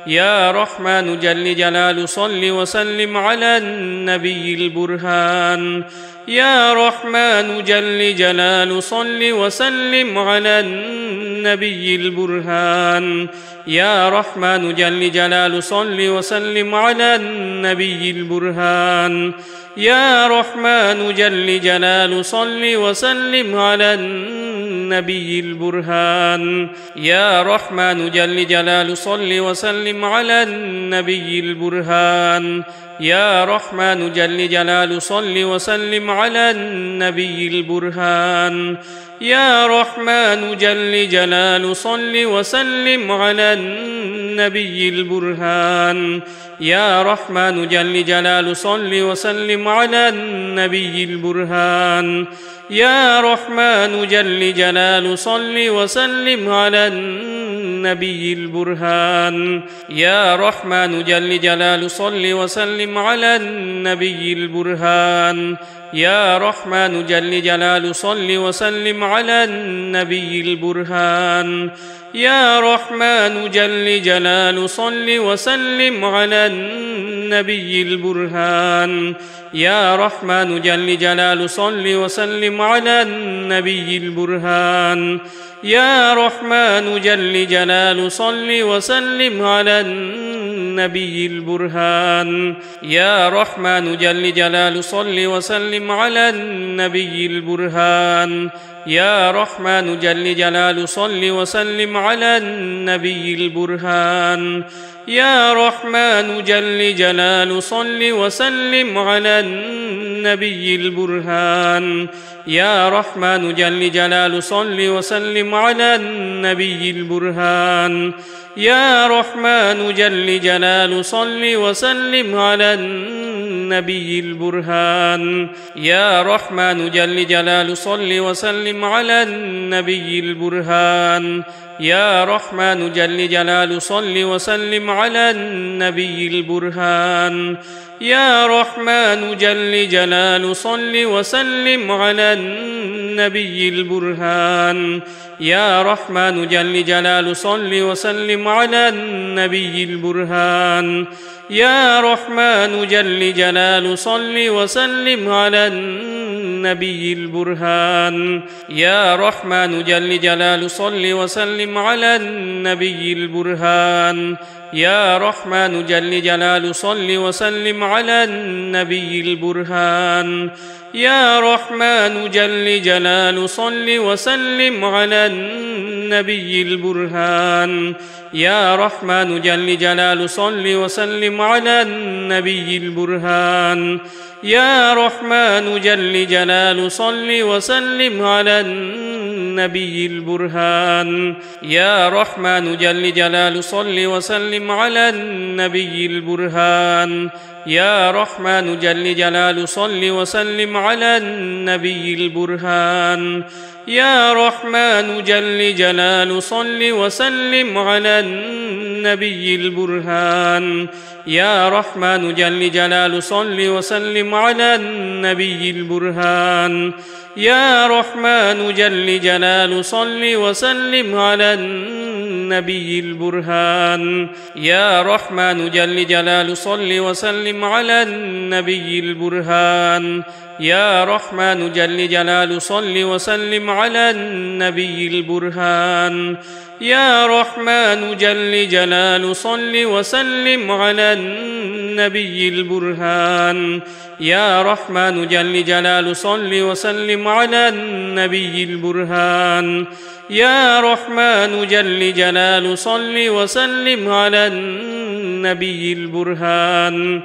[SPEAKER 1] يا رحمن جل جلال صل وسلم على النبي البرهان يا رحمن جل جلال صل وسلم على النبي البرهان يا رحمن جل جلال صل وسلم على النبي البرهان يا رحمن جل جلال صل وسلم على النبي البرهان يا رحمن جل جلال صل وسلم على النبي البرهان يا رحمن جل جلال صل وسلم على النبي البرهان يا رحمن جل جلال صل وسلم على النبي البرهان يا رحمن جل جلال صل وسلم على النبي البرهان يا رحمن جل جلال صل وسلم على النبي البرهان يا رحمن جل جلال صل وسلم على النبي البرهان يا رحمن جل جلال صل وسلم على النبي البرهان يا رحمن جل جلال صل وسلم على النبي البرهان يا رحمن جل جلال صل وسلم على النبي البرهان يا رحمن جل جلال صل وسلم على النبي البرهان يا رحمن جل جلال صل وسلم على النبي البرهان يا رحمن جل جلال صل وسلم على النبي البرهان يا رحمن جل جلال صل وسلم على النبي البرهان يا رحمن جل جلال صل وسلم على النبي البرهان يا رحمن جل جلال صل وسلم على النبي البرهان يا رحمن جل جلال صل وسلم على النبي البرهان يا رحمن جل جلال صل وسلم على النبي البرهان يا رحمن جل جلال صل وسلم على النبي البرهان يا رحمن جل جلال صل وسلم على النبي البرهان يا رحمن جل جلال صل وسلم على النبي البرهان يا رحمن جل جلال صل وسلم على النبي البرهان يا رحمن جل جلال صل وسلم على النبي البرهان يا رحمن جل جلال صل وسلم على النبي البرهان يا رحمن جل جلال صل وسلم على النبي البرهان يا رحمن جل جلال صل وسلم على النبي البرهان يا رحمن جل جلال صل وسلم على النبي البرهان يا رحمن جل جلال صل وسلم على النبي البرهان يا رحمن جل جلال صل وسلم على النبي البرهان يا رحمن جل جلال صل وسلم على النبي البرهان يا رحمن جل جلال صل وسلم على النبي البرهان يا رحمن جل جلال صل وسلم على النبي البرهان يا رحمن جل جلال صل وسلم على النبي البرهان يا رحمن جل جلال صل وسلم على النبي البرهان يا رحمن جل جلال صل وسلم على النبي البرهان يا رحمن جل جلال صل وسلم على النبي البرهان يا رحمن جل جلال صل وسلم على النبي البرهان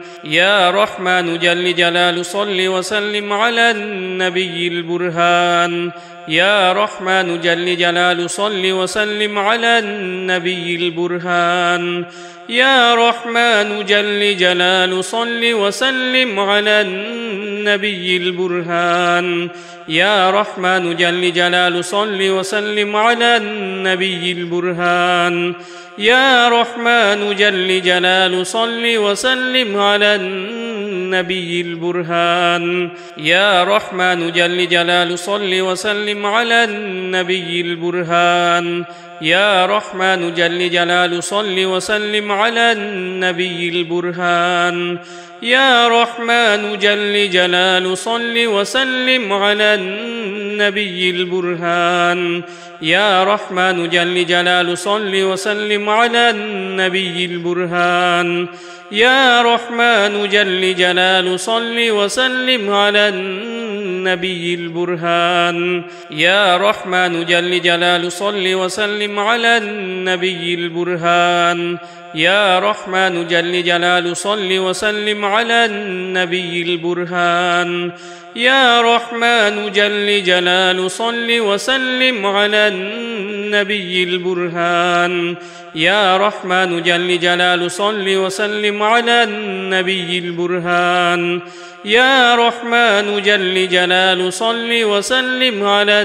[SPEAKER 1] يا رحمن جل جلال صل وسلم على النبي البرهان يا رحمن جل جلال صل وسلم على النبي البرهان يا رحمن جل جلال صل وسلم على النبي البرهان يا رحمن جل جلال صل وسلم على النبي البرهان يا رحمن جل جلال صل وسلم على النبي البرهان يا رحمن جل جلال صل وسلم على النبي البرهان يا رحمن جل جلال صل وسلم على النبي البرهان يا رحمن جل جلال صل وسلم على النبي البرهان يا رحمن جل جلال صل وسلم على النبي البرهان يا رحمن جل جلال صل وسلم على النبي البرهان يا رحمن جل جلال صل وسلم على النبي البرهان يا رحمن جل جلال صل وسلم على النبي البرهان يا رحمن جل جلال صل وسلم على النبي البرهان يا رحمن جل جلال صل وسلم على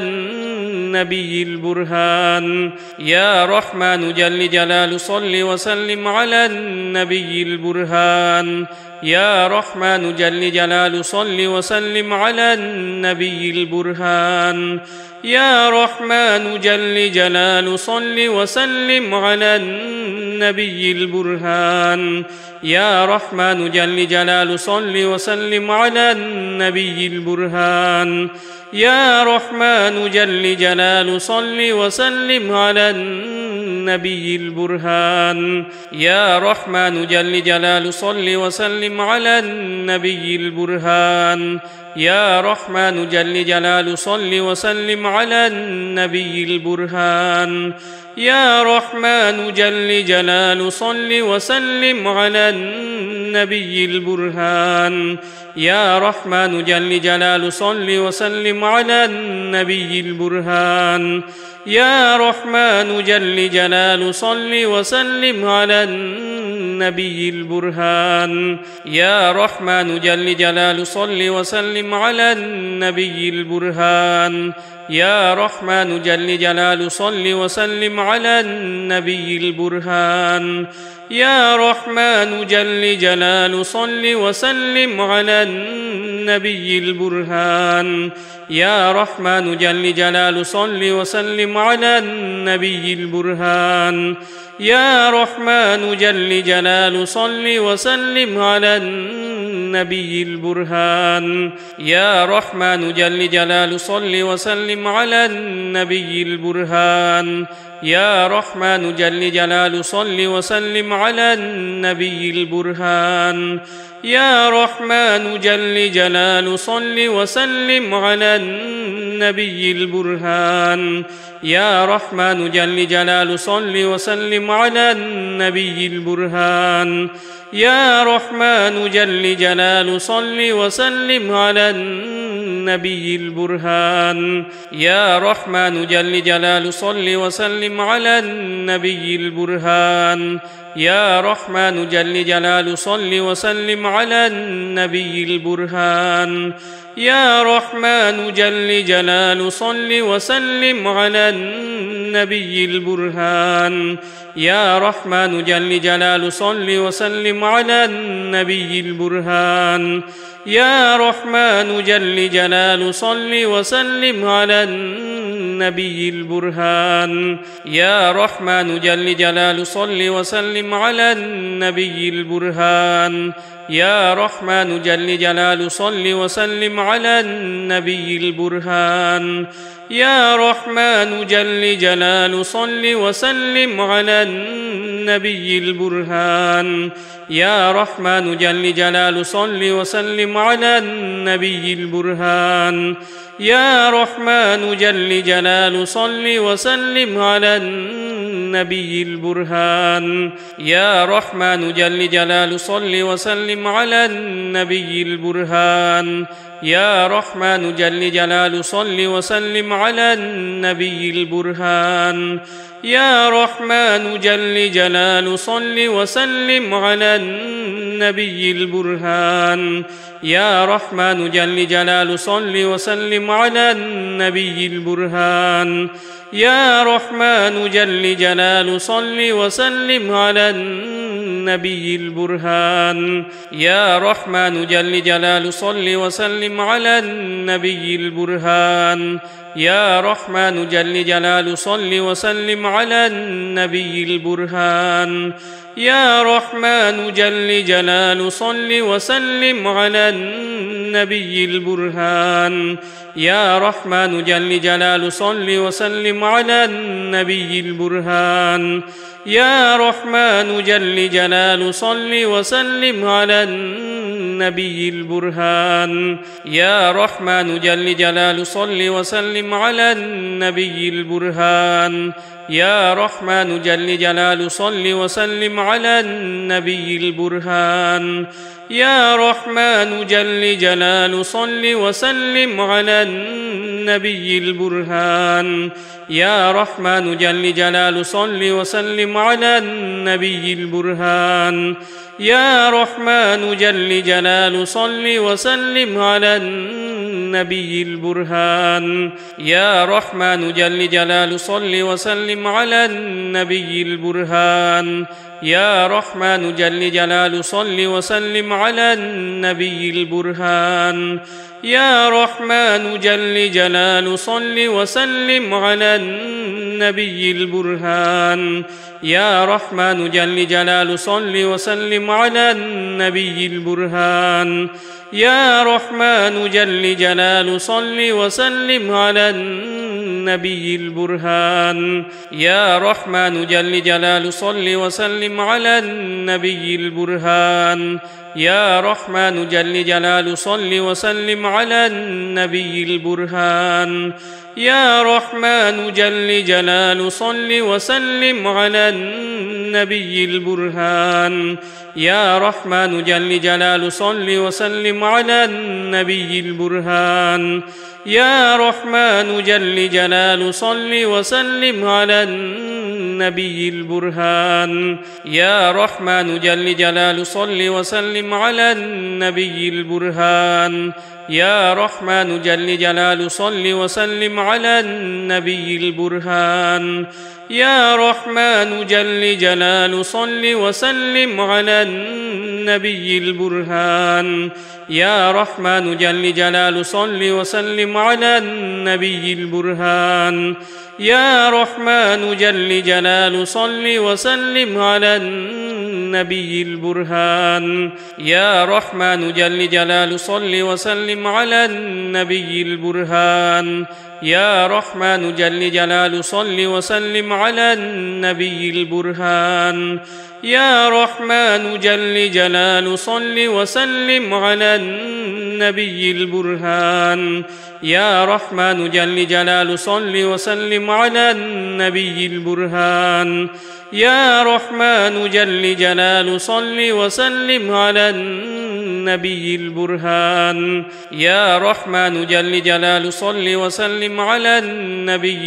[SPEAKER 1] النبي البرهان يا رحمن جل جلاله صل وسلم على النبي البرهان يا رحمن جل جلاله صل وسلم على النبي البرهان يا رحمن جل جلاله صل وسلم على النبي البرهان يا رحمن جل جلاله صل وسلم على النبي البرهان يا رحمن جل جلاله صل وسلم على النبي البرهان يا رحمن جل جلاله صل وسلم على النبي البرهان يا رحمن جل جلاله صل وسلم على النبي البرهان يا رحمن جل جلاله صل وسلم على النبي البرهان يا رحمن جل جلاله صل وسلم على النبي البرهان يا رحمن جل جلاله صل وسلم على النبي البرهان يا رحمن جل جلاله صل وسلم على النبي البرهان يا رحمن جل جلاله صل وسلم على النبي البرهان يا رحمن جل جلاله صل وسلم على النبي البرهان يا رحمن جل جلاله صل وسلم على النبي البرهان يا رحمن جل جلاله صل وسلم على النبي البرهان يا رحمن جل جلاله صل وسلم على النبي البرهان يا رحمن جل جلاله صل وسلم على النبي البرهان يا رحمن جل جلاله صل وسلم على النبي البرهان يا رحمن جل جلاله صل وسلم على النبي البرهان يا رحمن جل جلاله صل وسلم على النبي البرهان يا رحمن جل جلاله صل وسلم على النبي البرهان يا رحمن جل جلاله صل وسلم على النبي البرهان يا رحمن جل جلاله صل وسلم على النبي البرهان يا رحمن جل جلاله صل وسلم على النبي البرهان يا رحمن جل جلاله صل وسلم على النبي البرهان يا رحمن جل جلاله صل وسلم على النبي البرهان يا رحمن جل جلاله صل وسلم على النبي البرهان يا رحمن جل جلاله صل وسلم على النبي البرهان يا رحمن جل جلاله صل وسلم على النبي البرهان يا رحمن جل جلاله صل وسلم على النبي البرهان يا رحمن جل جلاله صل وسلم على النبي البرهان يا رحمن جل جلاله صل وسلم على النبي البرهان يا رحمن جل جلاله صل وسلم على النبي البرهان يا رحمن جل جلاله صل وسلم على النبي البرهان يا رحمن جل جلاله صل وسلم على النبي البرهان يا رحمن جل جلاله صل وسلم على النبي البرهان يا رحمن جل جلاله صل وسلم على النبي البرهان يا رحمن جل جلاله صل وسلم على النبي البرهان يا رحمن جل جلاله صل وسلم على النبي البرهان يا رحمن جل جلاله صل وسلم على النبي البرهان يا رحمن جل جلاله صل وسلم على النبي البرهان يا رحمن جل جلاله صل وسلم على النبي البرهان يا رحمن جل جلاله صل وسلم على النبي البرهان يا رحمن جل جلاله صل وسلم على النبي البرهان يا رحمن جل جلاله صل وسلم على النبي البرهان يا رحمن جل جلال صل وسلم على النبي البرهان يا رحمن جل جلال صل وسلم على النبي البرهان يا رحمن جل جلال صل وسلم على النبي البرهان يا رحمن جل جلال صل وسلم على النبي البرهان يا رحمن جل جلال صل وسلم على النبي البرهان يا رحمن جل جلال صل وسلم على النبي البرهان يا رحمن جل جلال صل وسلم على النبي البرهان يا رحمن جل جلال صل وسلم على النبي البرهان يا رحمن جل جلال صل وسلم على النبي البرهان يا رحمن جل جلال صل وسلم على النبي البرهان يا رحمن جل جلال صل وسلم على النبي البرهان يا رحمن جل جلال صل وسلم على النبي البرهان يا رحمن جل جلال صل وسلم على النبي البرهان يا رحمن جل جلال صل وسلم على النبي البرهان يا رحمن جل جلال صل وسلم على النبي البرهان يا رحمن جل جلال صل وسلم على النبي البرهان يا رحمن جل جلال صل وسلم على النبي البرهان يا رحمن جل جلال صل وسلم على النبي البرهان يا رحمن جل جلال صل وسلم على النبي البرهان يا رحمن جل جلال صل وسلم على النبي البرهان يا رحمن جل جلال صل وسلم على النبي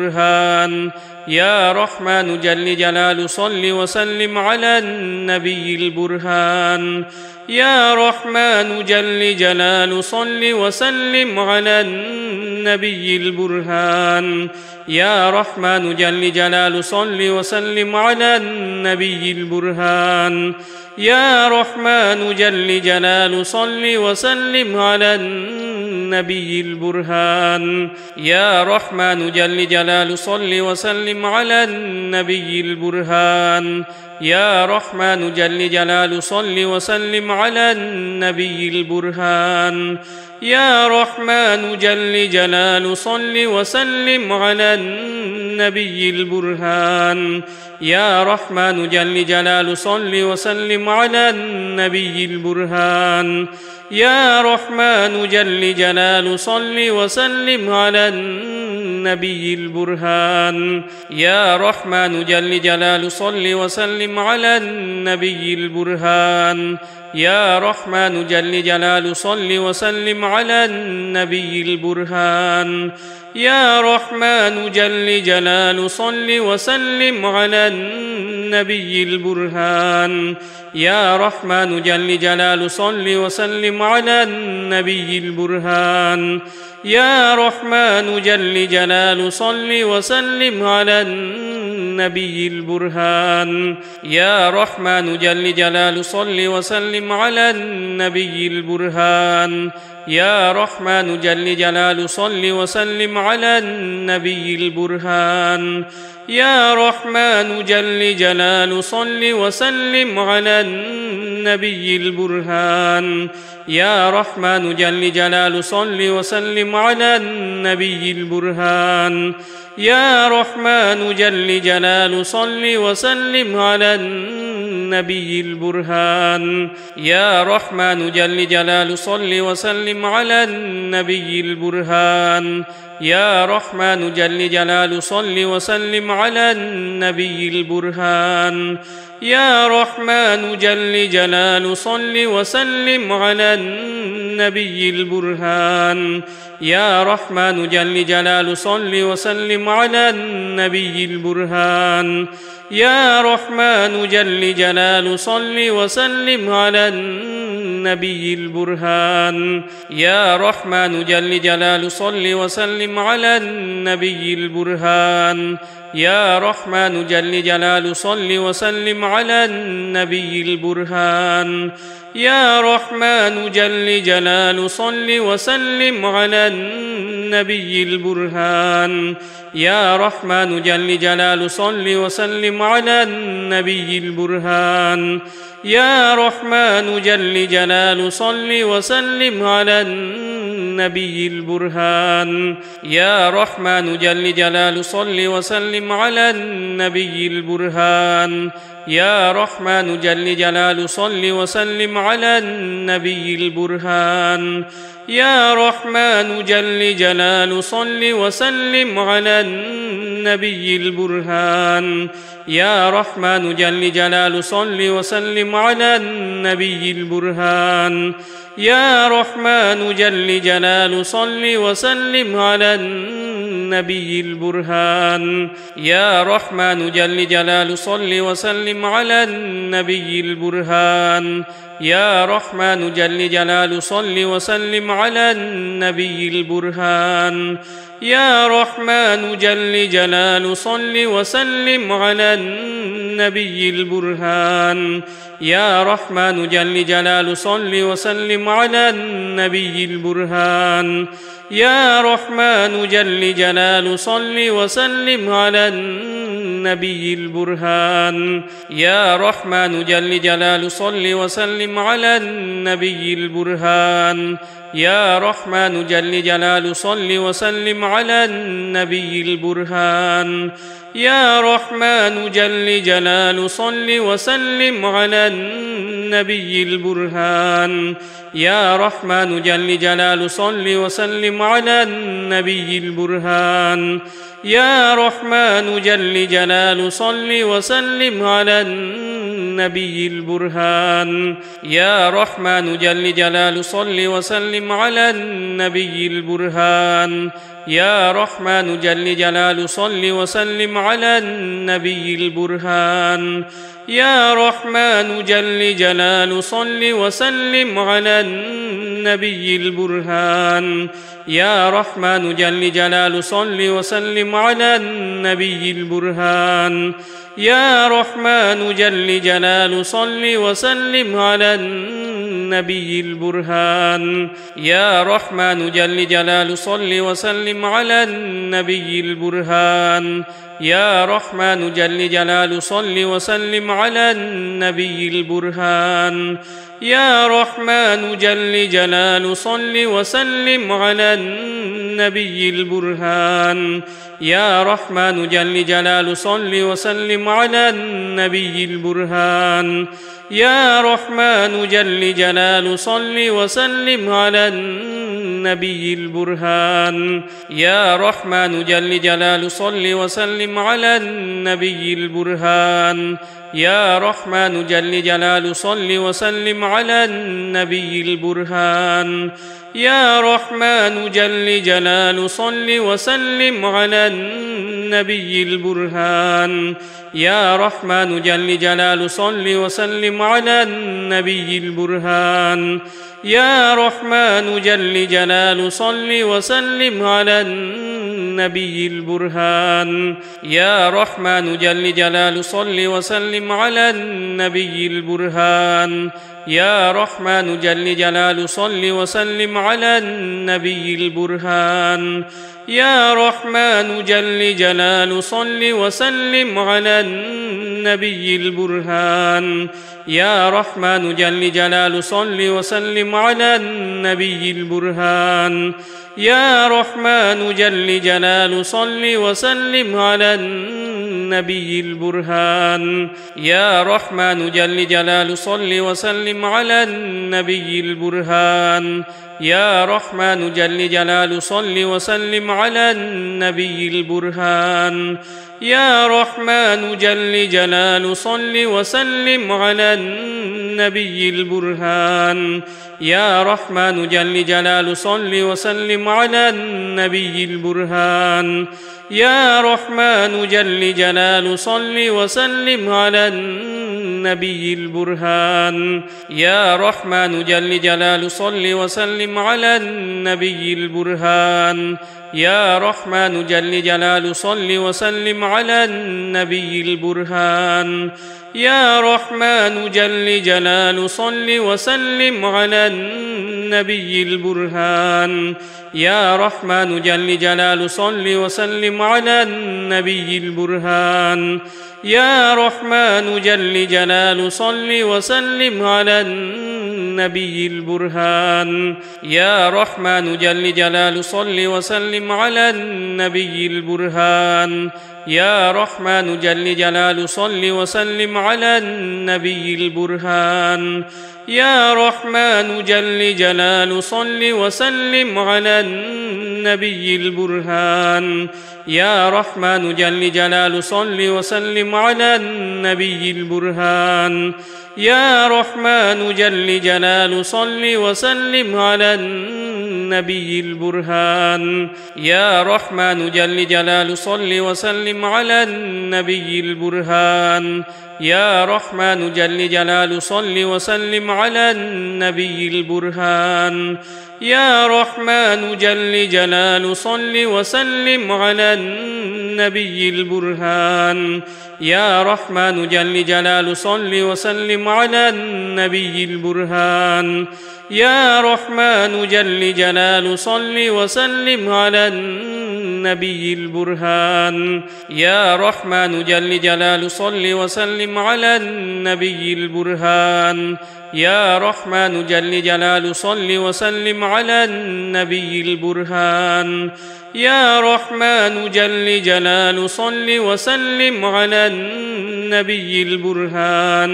[SPEAKER 1] البرهان يا رحمن جل جلال صل وسلم على النبي البرهان يا رحمن جل جلال صل وسلم على النبي البرهان يا رحمن جل جلال صل وسلم على النبي البرهان يا رحمن جل جلال صل وسلم على النبي البرهان يا رحمن جل جلال صل وسلم على النبي البرهان يا رحمن جل جلال صل وسلم على النبي البرهان يا رحمن جل جلال صل وسلم على النبي البرهان يا رحمن جل جلال صل وسلم على النبي البرهان يا رحمن جل جلال صل وسلم على النبي البرهان يا رحمن جل جلال صل وسلم على النبي البرهان يا رحمن جل جلال صل وسلم على النبي البرهان يا رحمن جل جلال صل وسلم على النبي البرهان يا رحمن جل جلال صل وسلم على النبي البرهان يا رحمن جل جلال صل وسلم على النبي البرهان يا رحمن جل جلال صل وسلم على النبي البرهان يا رحمن جل جلال صل وسلم على النبي البرهان يا رحمن جل جلال صل وسلم على النبي البرهان يا رحمن جل جلال صل وسلم على النبي البرهان يا رحمن جل جلال صل وسلم على النبي البرهان يا رحمن جل جلال صل وسلم على النبي البرهان يا رحمن جل جلال صل وسلم على النبي البرهان يا رحمن جل جلال صل وسلم على النبي البرهان يا رحمن جل جلال صل وسلم على النبي البرهان يا رحمن جل جلال صل وسلم على النبي البرهان يا رحمن جل جلال صل وسلم على النبي البرهان يا رحمن جل جلال صل وسلم على النبي البرهان يا رحمن جل جلال صل وسلم على النبي البرهان يا رحمن جل جلال صل وسلم على النبي البرهان يا رحمن جل جلال صل وسلم على النبي البرهان يا رحمن جل جلال صل وسلم على النبي البرهان يا رحمن جل جلال صل وسلم على النبي البرهان يا رحمن جل جلال صل وسلم على النبي البرهان يا رحمن جل جلال صل وسلم على النبي البرهان يا رحمن جل جلال صل وسلم على النبي البرهان يا رحمن جل جلال صل وسلم على النبي البرهان يا رحمن جل جلال صل وسلم على النبي البرهان يا رحمن جل جلال صل وسلم على النبي البرهان يا رحمن جل جلال صل وسلم على النبي البرهان يا رحمن جل جلال صل وسلم على النبي البرهان يا رحمن جل جلال صل وسلم على النبي البرهان يا رحمن جل جلال صل وسلم على النبي البرهان يا رحمن جل جلال صل وسلم على النبي البرهان يا رحمن جل جلال صل وسلم على النبي البرهان يا رحمن جل جلال صل وسلم على النبي البرهان يا رحمن جل جلال صل وسلم على النبي البرهان يا رحمن جل جلال صل وسلم على النبي البرهان يا رحمن جل جلال صل وسلم على النبي البرهان يا رحمن جل جلال صل وسلم على النبي البرهان يا رحمن جل جلال صل وسلم على النبي البرهان يا رحمن جل جلال صل وسلم على النبي البرهان يا رحمن جل جلال صل وسلم على النبي البرهان يا رحمن جل جلال صل وسلم على النبي البرهان يا رحمن جل جلال صل وسلم على النبي البرهان يا رحمن جل جلال صل وسلم على النبي البرهان يا رحمن جل جلال صل وسلم على النبي البرهان يا رحمن جل جلال صل وسلم على النبي البرهان يا رحمن جل جلال صل وسلم على النبي البرهان يا رحمن جل جلال صل وسلم على النبي البرهان يا رحمن جل جلال صل وسلم على النبي البرهان يا رحمن جل جلال صل وسلم على النبي البرهان يا رحمن جل جلال صل وسلم على النبي البرهان يا رحمن جل جلال صل وسلم على النبي البرهان يا رحمن جل جلال صل وسلم على النبي البرهان يا رحمن جل جلال صل وسلم على النبي البرهان يا رحمن جل جلال صل وسلم على النبي البرهان يا رحمن جل جلال صل وسلم على النبي البرهان يا رحمن جل جلال صل وسلم على النبي البرهان يا رحمن جل جلال صل وسلم على النبي البرهان يا رحمن جل جلال صل وسلم على النبي البرهان يا رحمن جل جلال صل وسلم على النبي البرهان يا رحمن جل جلال صل وسلم على النبي البرهان يا رحمن جل جلال صل وسلم على النبي البرهان يا رحمن جل جلال صل وسلم على النبي البرهان يا رحمن جل جلال صل وسلم على النبي البرهان يا رحمن جل جلال صل وسلم على النبي البرهان يا رحمن جل جلال صل وسلم على النبي البرهان يا رحمن جل جلال صل وسلم على النبي البرهان يا رحمن جل جلال صل وسلم على النبي البرهان يا رحمن جل جلال صل وسلم على النبي البرهان يا رحمن جل جلال صل وسلم على النبي البرهان يا رحمن جل جلال صل وسلم على النبي البرهان يا رحمن جل جلال صل وسلم على النبي البرهان يا رحمن جل جلال صل وسلم على النبي البرهان يا رحمن جل جلال صل وسلم على النبي البرهان يا رحمن جل جلال صل وسلم على النبي البرهان يا رحمن جل جلال صل وسلم على النبي البرهان يا رحمن جل جلال صل وسلم على النبي البرهان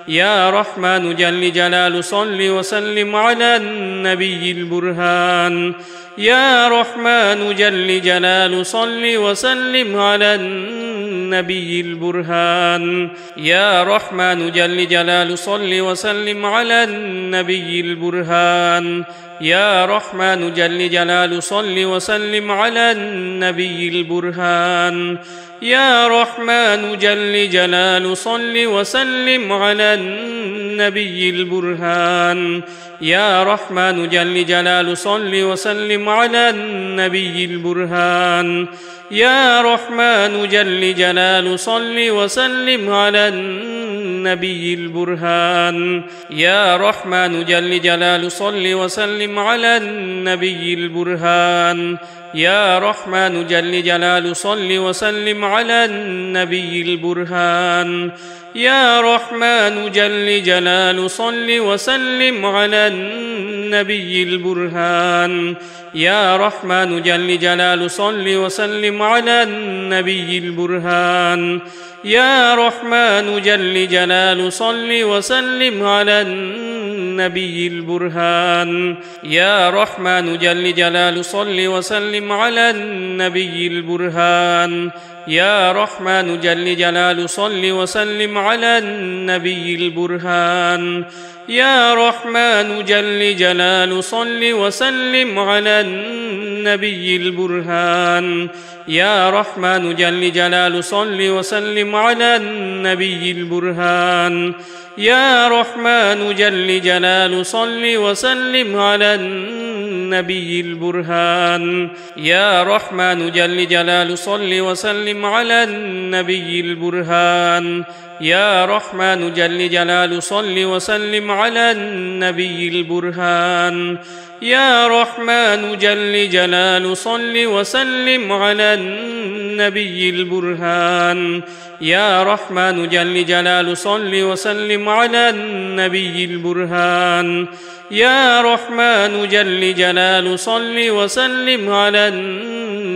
[SPEAKER 1] يا رحمن جل جلال صل وسلم على النبي البرهان يا رحمن جل جلال صل وسلم على النبي البرهان يا رحمن جل جلال صل وسلم على النبي البرهان يا رحمن جل جلال صل وسلم على النبي البرهان يا رحمن جل جلال صل وسلم على النبي البرهان يا رحمن جل جلال صل وسلم على النبي البرهان يا رحمن جل جلال صل وسلم على النبي البرهان يا رحمن جل جلال صل وسلم على النبي البرهان يا رحمن جل جلال صل وسلم على النبي البرهان يا رحمن جل جلال صل وسلم على النبي البرهان يا رحمن جل جلال صل وسلم على النبي البرهان يا رحمن جل جلال صل وسلم على النبي البرهان يا رحمن جل جلال صل وسلم على النبي البرهان يا رحمن جل جلال صل وسلم على النبي البرهان يا رحمن جل جلال صل وسلم على النبي البرهان يا رحمن جل جلال صل وسلم على النبي البرهان يا رحمن جل جلال صل وسلم على النبي البرهان يا رحمن جل جلال صل وسلم على النبي البرهان يا رحمن جل جلال صل وسلم على النبي البرهان يا رحمن جل جلال صل وسلم على النبي البرهان يا رحمن جل جلال صل وسلم على النبي البرهان يا رحمن جل جلال صل وسلم على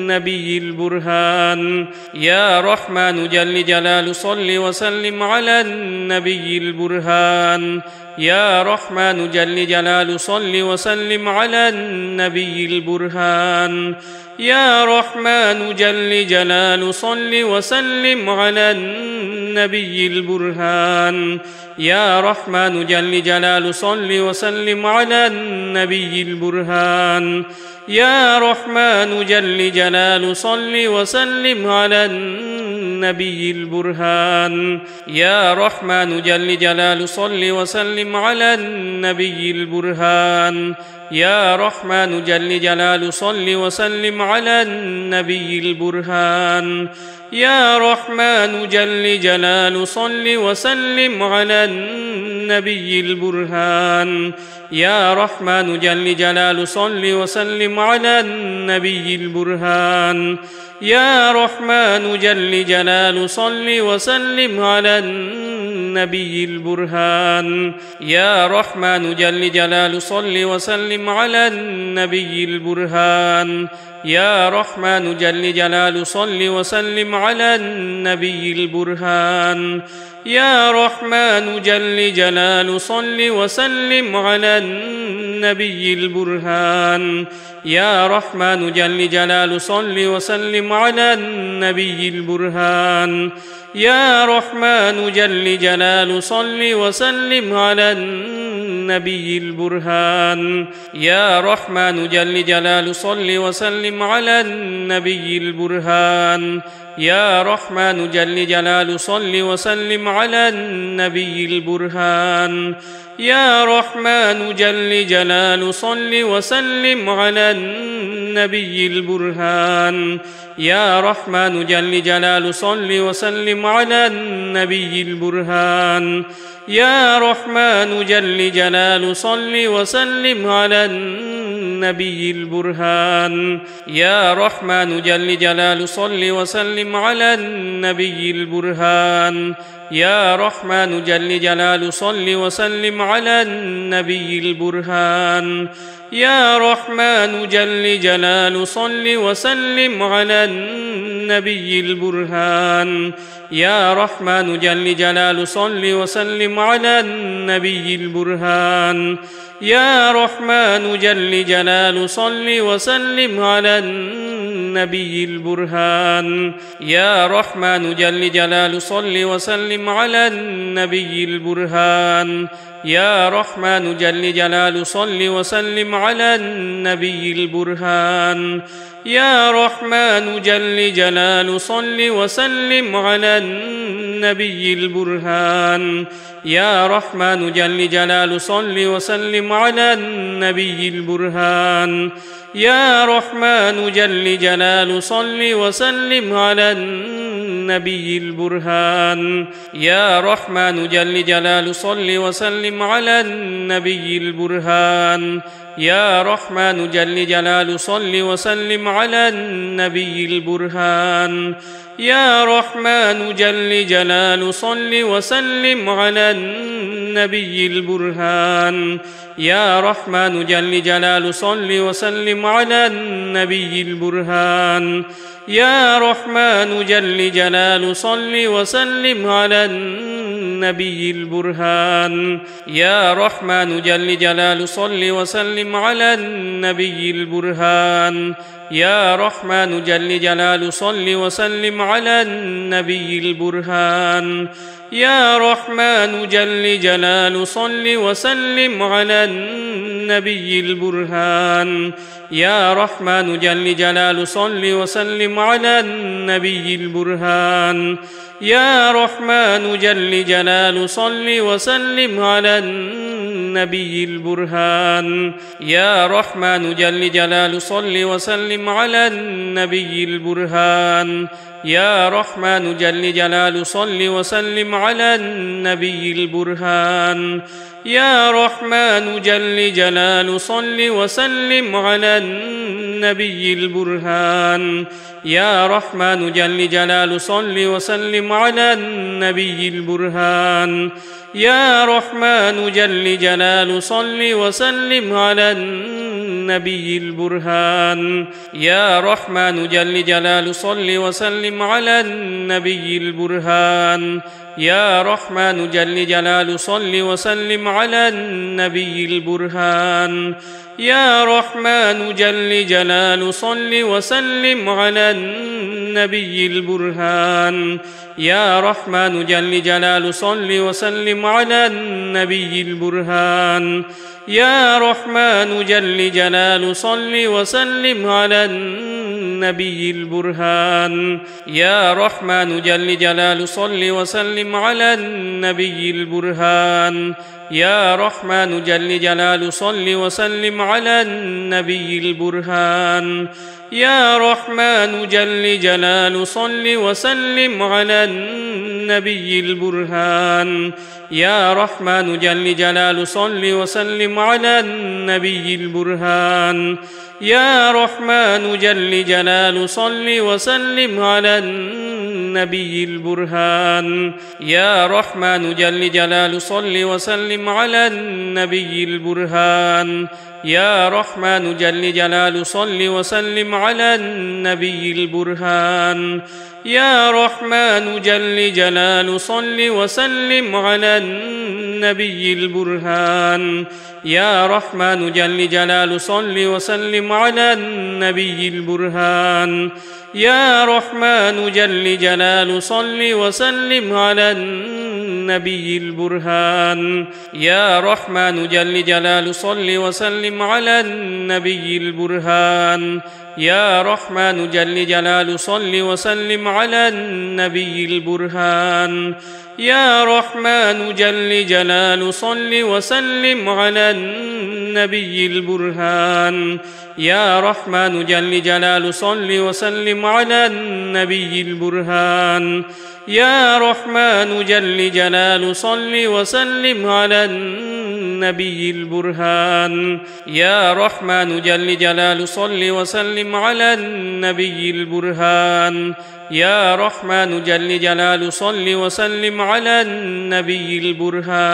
[SPEAKER 1] النبي البرهان يا رحمن جل جلال صل وسلم على النبي البرهان يا رحمن جل جلال صل وسلم على النبي البرهان يا رحمن جل جلال صل وسلم على النبي البرهان يا رحمن جل جلال صل وسلم على النبي البرهان يا رحمن جل جلال صل وسلم على النبي البرهان يا رحمن جل جلال صل وسلم على النبي البرهان يا رحمن جل جلال صل وسلم على النبي البرهان يا رحمن جل جلال صل وسلم على النبي البرهان يا رحمن جل جلال صل وسلم على النبي البرهان يا رحمن جل جلال صل وسلم على النبي البرهان يا رحمن جل جلال صل وسلم على النبي البرهان يا رحمن جل جلال صل وسلم على النبي البرهان يا رحمن جل جلال صل وسلم على النبي البرهان يا رحمن جل جلال صل وسلم على النبي البرهان يا رحمن جل جلال صل وسلم على النبي البرهان يا رحمن جل جلال صل وسلم على النبي البرهان يا رحمن جل جلال صل وسلم على النبي البرهان يا رحمن جل جلال صل وسلم على النبي البرهان يا رحمن جل جلال صل وسلم على النبي البرهان يا رحمن جل جلال صل وسلم على النبي البرهان يا رحمن جل جلال صل وسلم على النبي البرهان يا رحمن جل جلال صل وسلم على النبي البرهان يا رحمن جل جلال صل وسلم على النبي البرهان يا رحمن جل جلال صل وسلم على النبي البرهان يا رحمن جل جلال صل وسلم على النبي البرهان يا رحمن جل جلال صل وسلم على النبي البرهان يا رحمن جل جلال صل وسلم على النبي البرهان يا رحمن جل جلال صل وسلم على النبي البرهان يا رحمن جل جلال صل وسلم على النبي البرهان يا رحمن جل جلال صل وسلم على النبي البرهان يا رحمن جل جلال صل وسلم على النبي البرهان يا رحمن جل جلال صل وسلم على النبي البرهان يا رحمن جل جلال صل وسلم على النبي البرهان يا رحمن جل جلال صل وسلم على النبي البرهان يا رحمن جل جلال صل وسلم على النبي البرهان يا رحمن جل جلال صل وسلم على النبي البرهان يا رحمن جل جلال صل وسلم على النبي البرهان يا رحمن جل جلال صل وسلم على النبي البرهان يا رحمن جل جلال صل وسلم على النبي البرهان يا رحمن جل جلال صل وسلم على النبي البرهان يا رحمن جل جلال صل وسلم على النبي البرهان يا رحمن جل جلال صل وسلم على النبي البرهان يا رحمن جل جلال صل وسلم على النبي البرهان يا رحمن جل جلال صل وسلم على النبي البرهان يا رحمن جل جلال صل وسلم على النبي البرهان يا رحمن جل جلال صل وسلم على النبي البرهان يا رحمن جل جلال صل وسلم على النبي البرهان يا رحمن جل جلال صل وسلم على النبي البرهان يا رحمن جل جلال صل وسلم على النبي البرهان يا رحمن جل جلال صل وسلم على النبي البرهان يا رحمن جل جلال صل وسلم على النبي البرهان يا رحمن جل جلال صل وسلم على النبي البرهان يا رحمن جل جلال صل وسلم على النبي البرهان يا رحمن جل جلال صل وسلم على النبي البرهان يا رحمن جل جلال صل وسلم على النبي البرهان يا رحمن جل جلال صل وسلم على النبي البرهان يا رحمن جل جلال صل وسلم على النبي البرهان يا رحمن جل جلال صل وسلم على النبي البرهان يا رحمن جل جلال صل وسلم على النبي البرهان يا رحمن جل جلال صل وسلم على النبي البرهان يا رحمن جل جلال صل وسلم على النبي البرهان يا رحمن جل جلال صل وسلم على النبي البرهان يا رحمن جل جلال صل وسلم على النبي البرهان يا رحمن جل جلال صل وسلم على النبي البرهان يا رحمن جل جلال صل وسلم على النبي البرهان يا رحمن جل جلال صل وسلم على النبي البرهان يا رحمن جل جلال صل وسلم على النبي البرهان يا رحمن جل جلال صل وسلم على النبي البرهان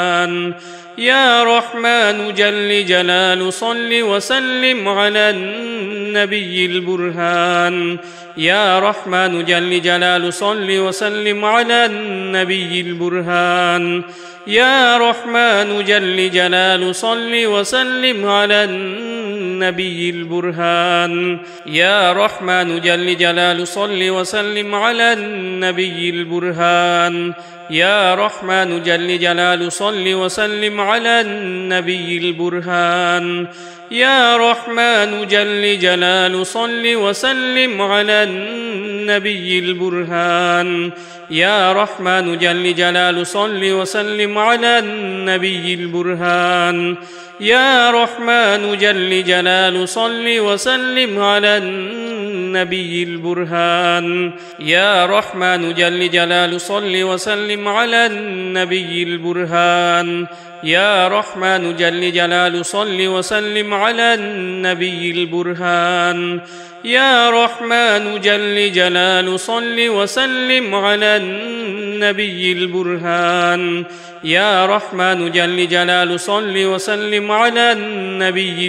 [SPEAKER 1] يا رحمن جل جلال صل وسلم على النبي البرهان يا رحمن جل جلال صل وسلم على النبي البرهان يا رحمن جل جلال صل وسلم على النبي البرهان يا رحمن جل جلال صل وسلم على النبي البرهان يا رحمن جل جلال صل وسلم على النبي البرهان يا رحمن جل جلال صل وسلم على النبي البرهان يا رحمن جل جلال صل وسلم على النبي البرهان يا رحمن جل جلال صل وسلم على النبي البرهان يا رحمن جل جلال صل وسلم على النبي البرهان يا رحمن جل جلال صل وسلم على النبي البرهان يا رحمن جل جلال صل وسلم على النبي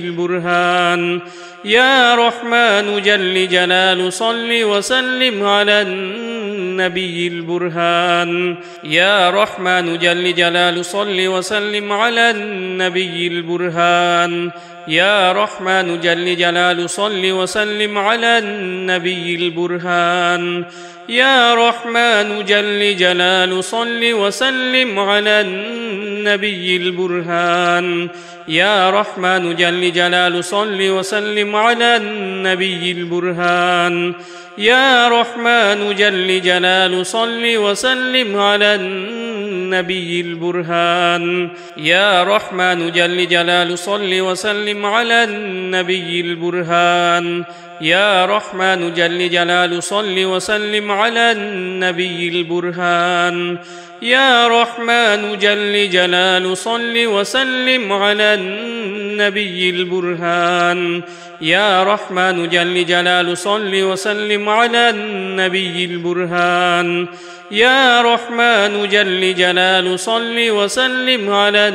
[SPEAKER 1] البرهان يا رحمن جل جلال صل وسلم على النبي البرهان يا رحمن جل جلال صل وسلم على النبي البرهان يا رحمن جل جلال صل وسلم على النبي البرهان يا رحمن جل جلال صل وسلم على النبي البرهان يا رحمن جل جلال صل وسلم على النبي البرهان يا رحمن جل جلال صل وسلم على النبي البرهان يا رحمن جل جلال صل وسلم على النبي البرهان يا رحمن جل جلال صل وسلم على النبي البرهان يا رحمن جل جلال صل وسلم على النبي البرهان يا رحمن جل جلال صل وسلم على النبي البرهان يا رحمن جل جلال صل وسلم على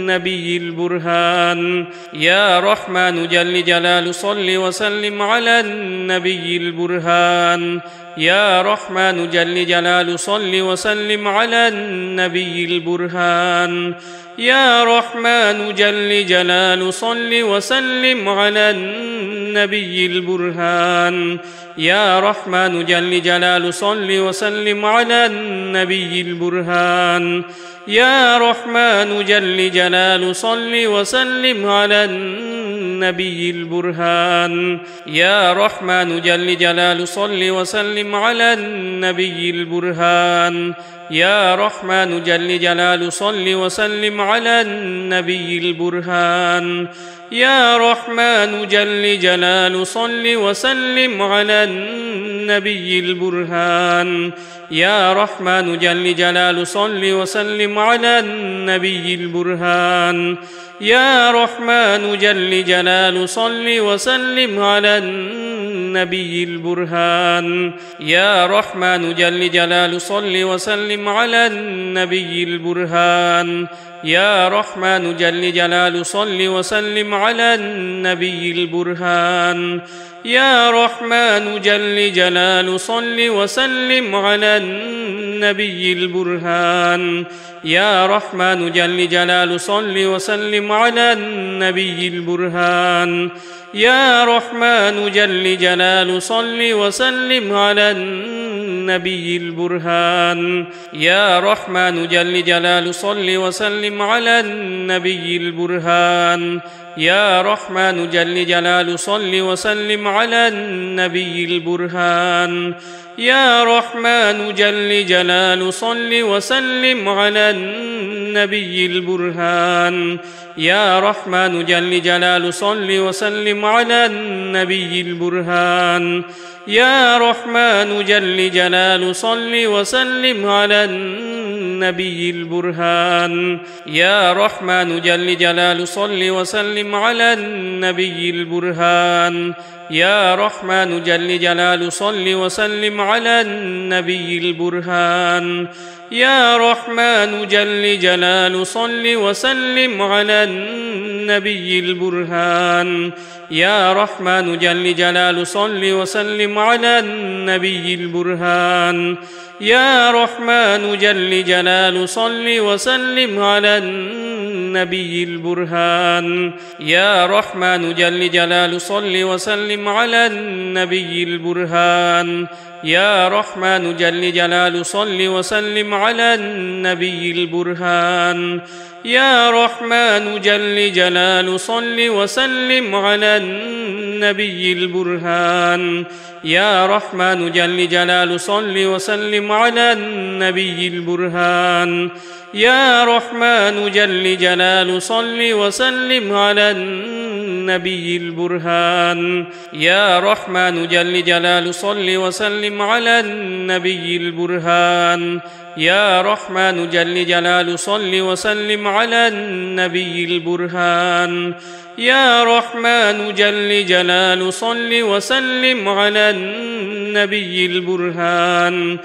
[SPEAKER 1] النبي البرهان يا رحمن جل جلال صل وسلم على النبي البرهان يا رحمن جل جلال صل وسلم على النبي البرهان يا رحمن جل جلال صل وسلم على النبي البرهان يا رحمن جل جلال صل وسلم على النبي البرهان يا رحمن جل جلال صل وسلم على النبي البرهان يا رحمن جل جلال صل وسلم على النبي البرهان يا رحمن جل جلال صل وسلم على النبي البرهان يا رحمن جل جلال صل وسلم على النبي البرهان يا رحمن جل جلال صل وسلم على النبي البرهان يا رحمن جل جلال صل وسلم على النبي البرهان يا رحمن جل جلال صل وسلم على النبي البرهان يا رحمن جل جلال صل وسلم على النبي البرهان يا رحمن جل جلال صل وسلم على النبي البرهان يا رحمن جل جلال صل وسلم على النبي البرهان يا رحمن جل جلال صل وسلم على النبي البرهان يا رحمن جل جلال صل وسلم على النبي البرهان يا رحمن جل جلال صل وسلم على النبي البرهان يا رحمن جل جلال صل وسلم على النبي البرهان يا رحمن جل جلال صل وسلم على النبي البرهان يا رحمن جل جلال صل وسلم على النبي البرهان يا رحمن جل جلال صل وسلم على النبي البرهان يا رحمن جل جلال صل وسلم على النبي البرهان يا رحمن جل جلال صل وسلم على النبي البرهان يا رحمن جل جلال صل وسلم على النبي البرهان يا رحمن جل جلال صل وسلم على النبي البرهان يا رحمن جل جلال صل وسلم على النبي البرهان يا رحمن جل جلال صل وسلم على النبي البرهان يا رحمن جل جلال صل وسلم على النبي البرهان يا رحمن جل جلال صل وسلم على النبي البرهان يا رحمن جل جلال صل وسلم على النبي البرهان يا رحمن جل جلال صل وسلم على النبي البرهان يا رحمن جل جلال صل وسلم على النبي البرهان يا رحمن جل جلال صل وسلم على النبي البرهان يا رحمن جل جلال صل وسلم على النبي البرهان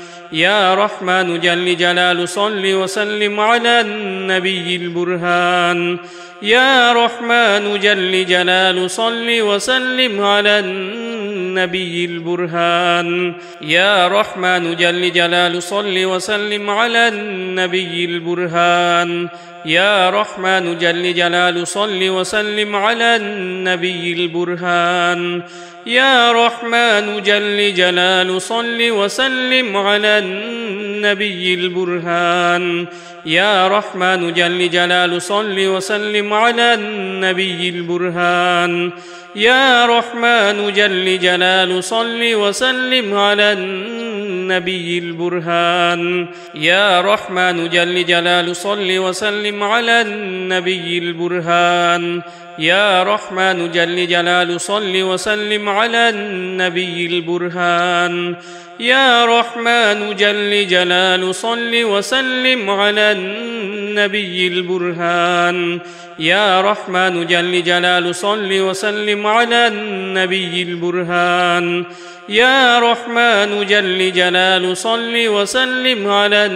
[SPEAKER 1] يا رحمن جل جلال صل وسلم على النبي البرهان يا رحمن جل جلال صل وسلم على النبي البرهان يا رحمن جل جلال صل وسلم على النبي البرهان يا رحمن جل جلال صل وسلم على النبي البرهان يا رحمن جل جلال صل وسلم على النبي البرهان يا رحمن جل جلال صل وسلم على النبي البرهان يا رحمن جل جلال صل وسلم على النبي البرهان يا رحمن جل جلال صل وسلم على النبي البرهان يا رحمن جل جلال صل وسلم على النبي البرهان يا رحمن جل جلال صل وسلم على النبي البرهان يا رحمن جل جلال صل وسلم على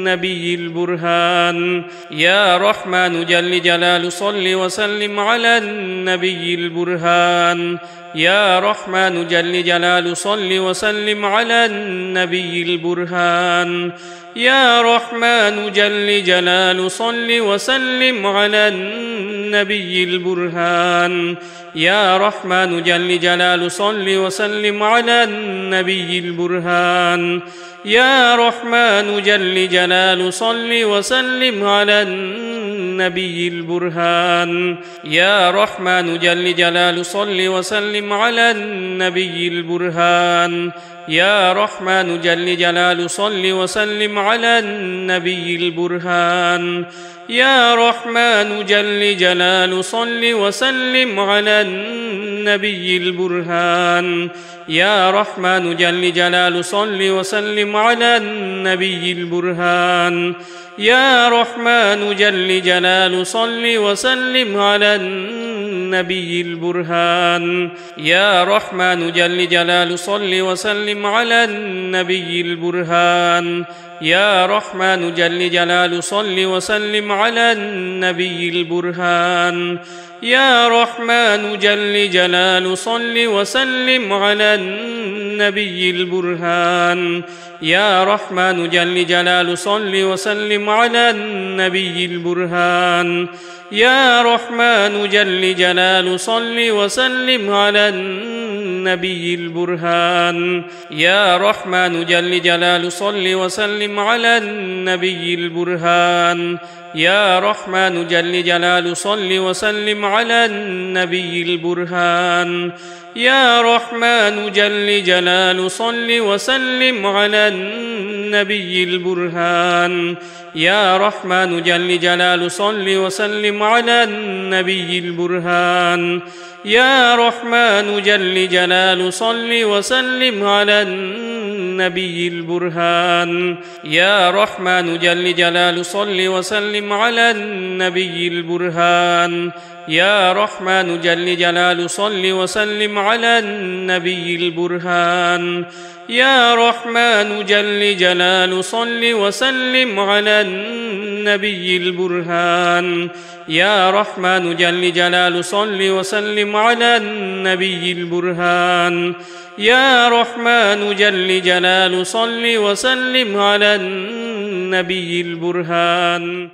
[SPEAKER 1] النبي البرهان يا رحمن جل جلال صل وسلم على النبي البرهان يا رحمن جل جلال صل وسلم على النبي البرهان يا رحمن جل جلال صل وسلم على النبي البرهان يا رحمن جل جلال صل وسلم على النبي البرهان يا رحمن جل جلال صل وسلم على النبي البرهان يا رحمن جل جلال صل وسلم على النبي البرهان يا رحمن جل جلال صل وسلم على النبي البرهان يا رحمن جل جلال صل وسلم على النبي البرهان يا رحمن جل جلال صل وسلم على النبي البرهان يا رحمن جل جلال صل وسلم على النبي البرهان يا رحمن جل جلال صل وسلم على النبي البرهان يا رحمن جل جلال صل وسلم على النبي البرهان يا رحمن جل جلال صل وسلم على النبي البرهان يا رحمن جل جلال صل وسلم على النبي البرهان يا رحمن جل جلال صل وسلم على النبي البرهان يا رحمن جل جلال صل وسلم على النبي البرهان يا رحمن جل جلال صل وسلم على النبي البرهان يا رحمن جل جلال صل وسلم على النبي البرهان يا رحمن جل جلال صل وسلم على النبي البرهان يا رحمن جل جلال صل وسلم على النبي البرهان يا رحمن جل جلال صل وسلم على النبي البرهان يا رحمن جل جلال صل وسلم على النبي البرهان يا رحمن جل جلال صل وسلم على النبي البرهان يا رحمن جل جلال صل وسلم على النبي البرهان يا رحمن جل جلال صل وسلم على النبي البرهان